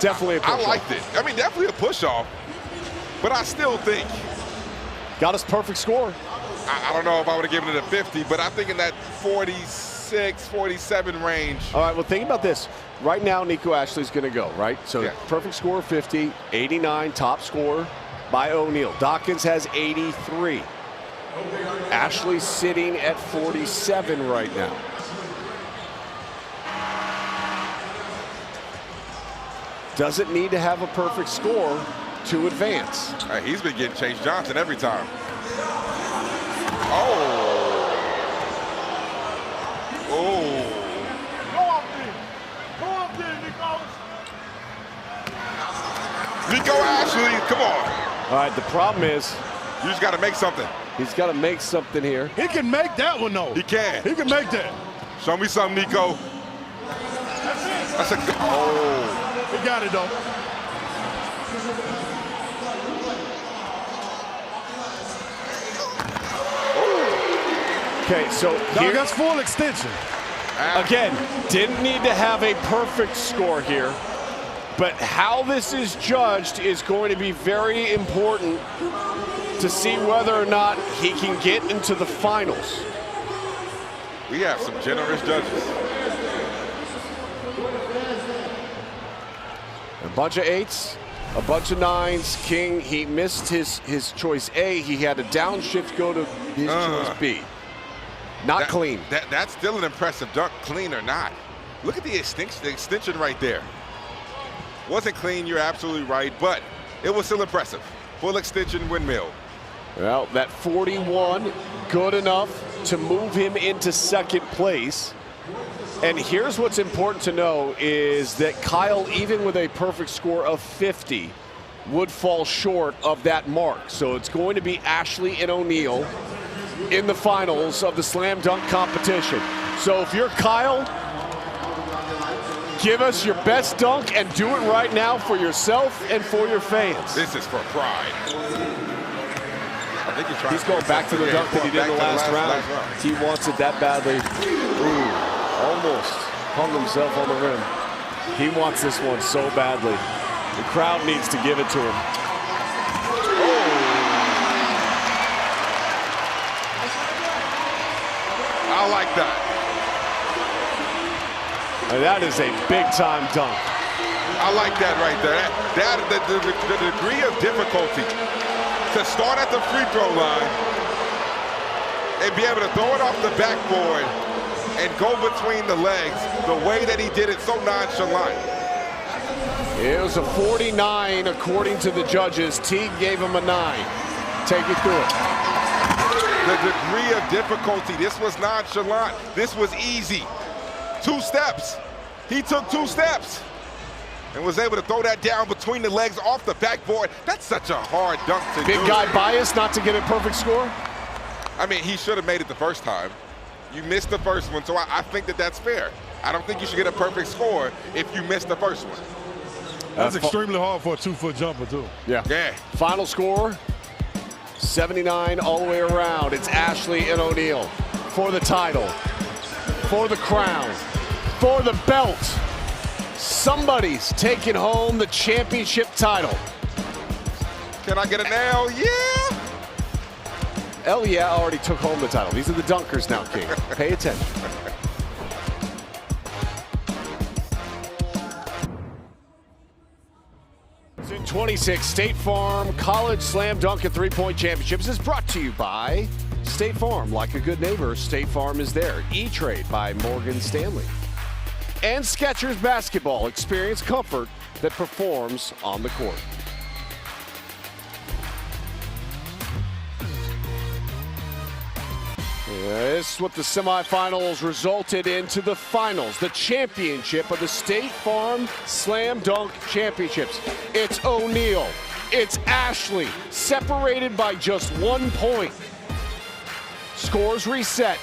H: Definitely a push off.
D: I liked it. I mean, definitely a push off, but I still think.
H: Got his perfect score.
D: I don't know if I would have given it a 50, but I think in that 46, 47 range.
H: All right, well, think about this. Right now, Nico Ashley's going to go, right? So
D: yeah.
H: Perfect score 50, 89 top score by O'Neal. Dawkins has 83. Ashley's sitting at 47 right now. Doesn't need to have a perfect score to advance.
D: He's been getting Chase Johnson every time. Oh. Oh. Nico Ashley, come on.
H: All right, the problem is
D: You just got to make something.
H: he's got to make something here.
F: He can make that one, though.
D: He can.
F: He can make that.
D: Show me something, Nico. That's a good. Oh.
F: He got it, though.
H: Okay, so
F: Dog, that's full extension.
H: again, didn't need to have a perfect score here, but how this is judged is going to be very important to see whether or not he can get into the finals.
D: We have some generous judges.
H: A bunch of 8s, a bunch of 9s. King, he missed his choice A. He had a downshift go to his choice B. Not clean.
D: That's still an impressive dunk, clean or not. Look at the extension right there. Wasn't clean, you're absolutely right, but it was still impressive. Full extension windmill.
H: Well, that 41, good enough to move him into second place. And here's what's important to know is that Kyle, even with a perfect score of 50, would fall short of that mark. So it's going to be Ashley and O'Neal in the finals of the slam dunk competition. So if you're Kyle, give us your best dunk and do it right now for yourself and for your fans.
D: This is for pride. I think
H: he's going back to the dunk that he did in the last round. He wants it that badly. Ooh. Almost hung himself on the rim. He wants this one so badly. The crowd needs to give it to him.
D: I like that.
H: And that is a big-time dunk.
D: I like that right there. The degree of difficulty to start at the free throw line and be able to throw it off the backboard and go between the legs the way that he did it so nonchalant.
H: It was a 49 according to the judges. Teague gave him a 9. Take it through it.
D: The degree of difficulty, this was nonchalant. This was easy. 2 steps. He took 2 steps and was able to throw that down between the legs off the backboard. That's such a hard dunk to do.
H: Big guy bias not to get a perfect score?
D: I mean, he should have made it the first time. You missed the first one, so I think that that's fair. I don't think you should get a perfect score if you missed the first one.
F: That's extremely hard for a 2-foot jumper, too.
H: Yeah.
D: Yeah.
H: Final score, 79 all the way around. It's Ashley and O'Neal for the title, for the crown, for the belt. Somebody's taking home the championship title.
D: Can I get a nail? Yeah.
H: Hell yeah, already took home the title. These are the dunkers now, King. Pay attention. In 26, State Farm College Slam Dunk and Three-Point Championships is brought to you by State Farm. Like a good neighbor, State Farm is there. E-Trade by Morgan Stanley. And Skechers Basketball. Experience comfort that performs on the court. This is what the semifinals resulted into the finals, the championship of the State Farm Slam Dunk Championships. It's O'Neal, it's Ashley, separated by just 1 point. Scores reset.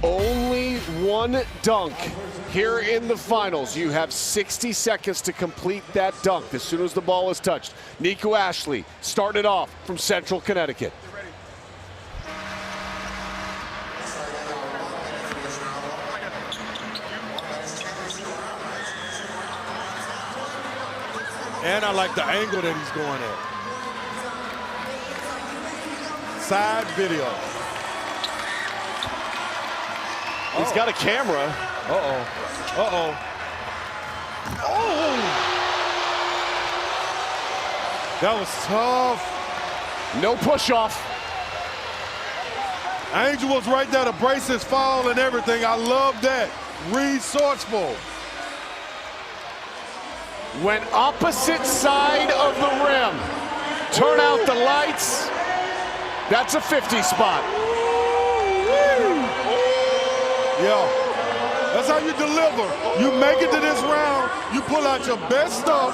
H: Only one dunk here in the finals. You have 60 seconds to complete that dunk as soon as the ball is touched. Nico Ashley started off from Central Connecticut.
F: And I like the angle that he's going at. Side video.
H: He's got a camera.
F: Uh-oh. Uh-oh. Oh! That was tough.
H: No push-off.
F: Angel was right there to brace his fall and everything. I love that. Resourceful.
H: Went opposite side of the rim. Turn out the lights. That's a 50 spot.
F: Yeah, that's how you deliver. You make it to this round, you pull out your best stuff,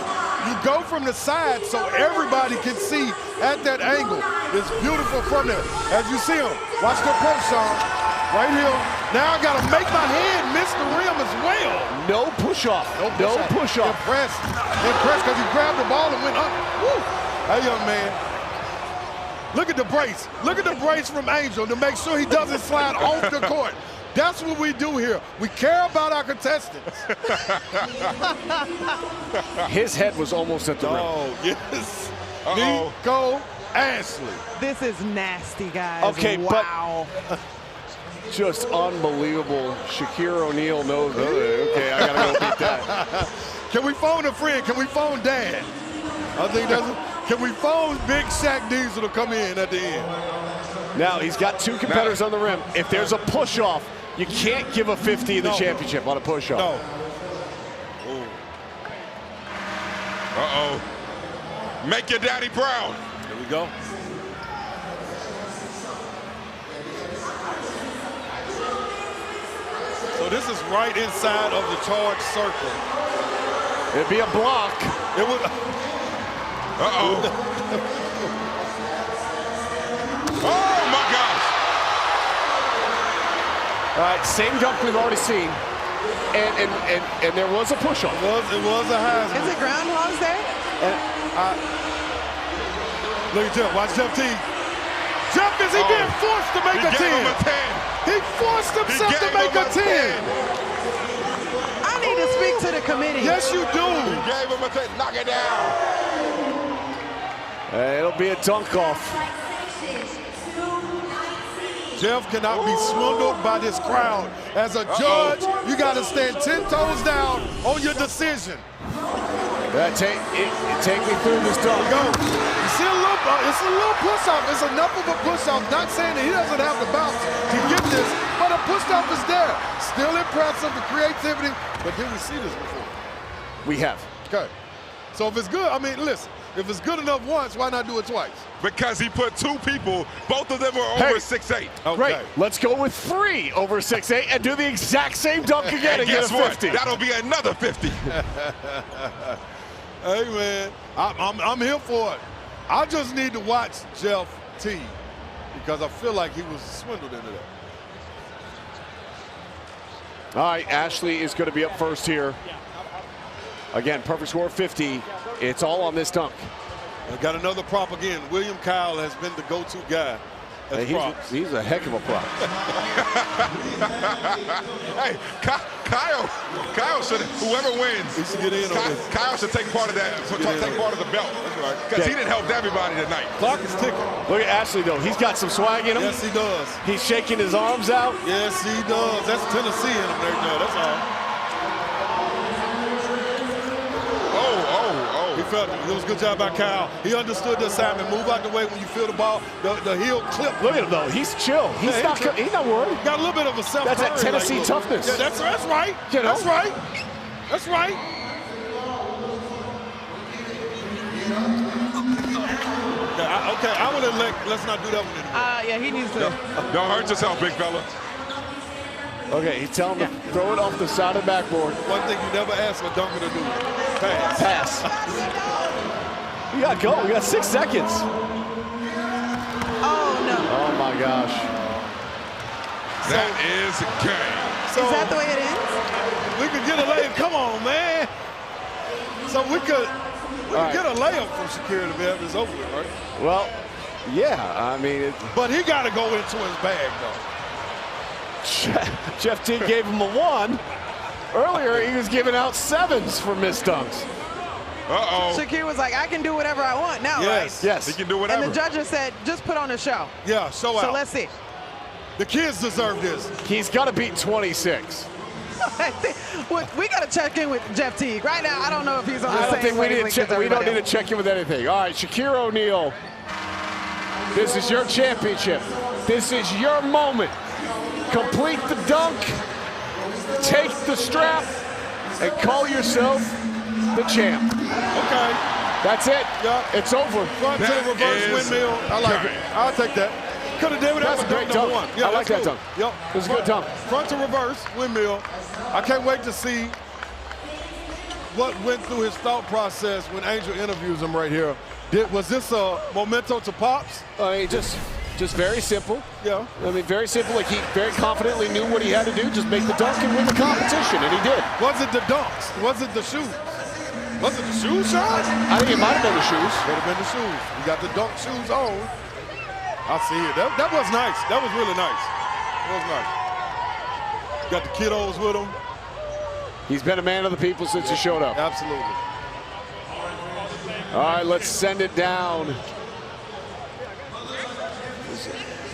F: You go from the side so everybody can see at that angle. It's beautiful from there. As you see him, watch the approach, Sean. Right here. Now I got to make my hand miss the rim as well.
H: No push-off. No push-off.
F: Impressed because he grabbed the ball and went up. Woo. Hey, young man. Look at the brace. Look at the brace from Angel to make sure he doesn't slide off the court. That's what we do here. We care about our contestants.
H: His head was almost at the rim.
F: Oh, yes. Nico Ashley.
B: This is nasty, guys.
H: Okay,
B: wow.
H: but just unbelievable. Shaquille O'Neal knows. Okay, I got to go beat that.
F: Can we phone a friend? Can we phone Dad? I think that's. Can we phone Big Shaq Diesel to come in at the end?
H: Now, he's got two competitors on the rim. If there's a push-off, you can't give a 50 in the championship on a push-off.
F: No.
D: Uh-oh. Make your daddy proud.
F: Here we go. So this is right inside of the charge circle.
H: It'd be a block.
F: It would.
D: Uh-oh. Oh, my gosh.
H: All right, same dunk we've already seen. And there was a push-off.
F: It was a Heisman.
B: Is it Groundhog's Day?
F: Look at Jeff. Watch Jeff T. Jeff, is he being forced to make a 10?
D: He gave him a 10.
F: He forced himself to make a 10.
B: I need to speak to the committee.
F: Yes, you do.
D: He gave him a 10. Knock it down.
H: It'll be a dunk off.
F: Jeff cannot be swindled by this crowd. As a judge, you got to stand 10 toes down on your decision.
H: Take me through this dunk.
F: Go. You see it's a little push-off. It's enough of a push-off. Not saying that he doesn't have the bounce to get this, but a push-off is there. Still impressive, the creativity. But did we see this before?
H: We have.
F: Okay. So if it's good, I mean, listen. If it's good enough once, why not do it twice?
D: Because he put two people, both of them were over 6'8".
F: Okay.
H: Great. Let's go with 3 over 6'8" and do the exact same dunk again and get a 50.
D: What? That'll be another 50.
F: Hey, man, I'm here for it. I just need to watch Jeff T because I feel like he was swindled into that.
H: All right, Ashley is going to be up first here. Again, perfect score 50. It's all on this dunk.
F: I got another prop again. William Kyle has been the go-to guy.
H: He's a heck of a prop.
D: Hey, Kyle should, whoever wins,
F: he should get in on this.
D: Kyle should take part of that, take part of the belt. That's right. Because he didn't help everybody tonight.
F: Clock is ticking.
H: Look at Ashley, though. He's got some swag in him.
F: Yes, he does.
H: He's shaking his arms out.
F: Yes, he does. That's Tennessee in him there. No, that's all. He felt it. It was a good job by Kyle. He understood the assignment. Move out the way when you feel the ball. The heel clip.
H: Look at him, though. He's chill. He's not worried.
F: Got a little bit of a self-courage.
H: That's that Tennessee toughness.
F: Yeah, that's right.
H: You know?
F: That's right. That's right. Okay, I would have let's not do that one anymore.
B: Yeah, he needs to.
D: Don't hurt yourself, big fella.
H: Okay, he's telling him to throw it off the side of the backboard.
F: One thing you never ask a dunker to do. Pass.
H: We got to go. We got 6 seconds.
B: Oh, no.
H: Oh, my gosh.
D: That is game.
F: So,
B: is that the way it ends?
F: We could get a layup. Come on, man. So we could get a layup from Shakira to be able to over with, right?
H: Well, yeah. I mean,
F: but he got to go into his bag, though.
H: Jeff T gave him a 1. Earlier, he was giving out 7s for missed dunks.
D: Uh-oh.
B: Shakir was like, I can do whatever I want now,
F: yes.
B: right?
H: Yes.
D: He can do whatever.
B: And the judges said, just put on a show.
F: Yeah, show out.
B: So let's see.
F: The kids deserve this.
H: He's got to beat 26.
B: We got to check in with Jeff Teague. Right now, I don't know if he's on the
H: I don't
B: same
H: think we don't need to check in with anything. All right, Shaquille O'Neal, this is your championship. This is your moment. Complete the dunk, take the strap, and call yourself the champ.
F: Okay.
H: That's it.
F: Yeah.
H: It's over.
F: Front to the reverse windmill. I like it. I'll take that. Could have did it.
H: That's a great dunk.
F: Yeah,
H: I like that dunk.
F: Yep.
H: It was a good dunk.
F: Front to reverse windmill. I can't wait to see what went through his thought process when Angel interviews him right here. Was this a memento to Pops?
H: Just very simple.
F: Yeah.
H: I mean, very simple. Like, he very confidently knew what he had to do, just make the dunk and win the competition, and he did.
F: Was it the dunks? Was it the shoes? Was it the shoes, Sean?
H: I think it might have been the shoes.
F: Could have been the shoes. He got the dunk shoes on. I see it. That was nice. That was really nice. That was nice. Got the kiddos with him.
H: He's been a man of the people since he showed up.
F: Absolutely.
H: All right, let's send it down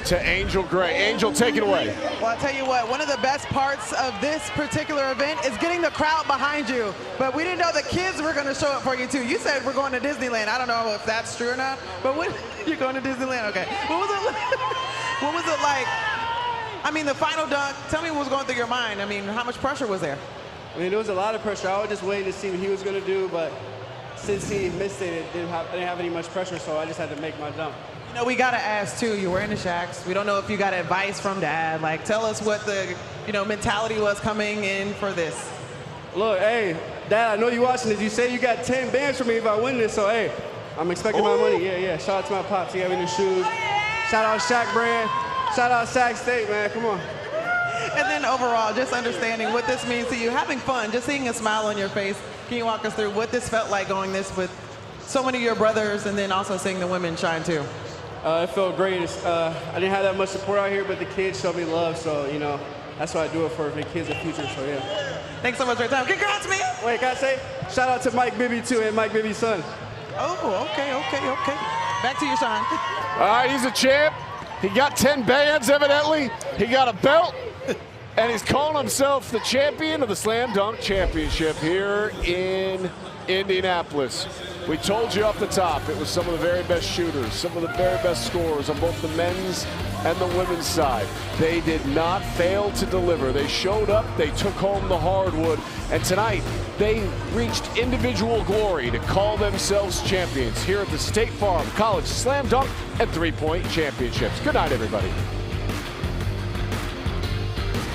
H: to Angel Gray. Angel, take it away.
B: Well, I'll tell you what, one of the best parts of this particular event is getting the crowd behind you. But we didn't know the kids were going to show up for you, too. You said we're going to Disneyland. I don't know if that's true or not, but you're going to Disneyland? Okay. What was it like? What was it like? I mean, the final dunk, tell me what was going through your mind. I mean, how much pressure was there?
G: I mean, there was a lot of pressure. I was just waiting to see what he was going to do, but since he missed it, I didn't have any much pressure, so I just had to make my dunk.
B: You know, we got to ask, too, you're wearing the Shaqs. We don't know if you got advice from Dad. Like, tell us what the, mentality was coming in for this.
G: Look, hey, Dad, I know you're watching this. You say you got 10 bands for me if I win this, so, hey, I'm expecting my money. Yeah. Shout out to my pops. He got me the shoes. Shout out Shaq brand. Shout out Sac State, man. Come on.
B: And then overall, just understanding what this means to you, having fun, just seeing a smile on your face. Can you walk us through what this felt like going this with so many of your brothers and then also seeing the women shine too?
G: It felt great. I didn't have that much support out here, but the kids showed me love, so, that's what I do it for the kids in the future, so yeah.
B: Thanks so much for your time. Congrats, man.
G: Wait, can I say? Shout out to Mike Bibby, too, and Mike Bibby's son.
B: Oh, okay. Back to you, Sean.
H: All right, he's a champ. He got 10 bands, evidently. He got a belt. And he's calling himself the champion of the Slam Dunk Championship here in Indianapolis. We told you off the top, it was some of the very best shooters, some of the very best scorers on both the men's and the women's side. They did not fail to deliver. They showed up, they took home the hardwood, and tonight they reached individual glory to call themselves champions here at the State Farm College Slam Dunk and 3-Point Championships. Good night, everybody.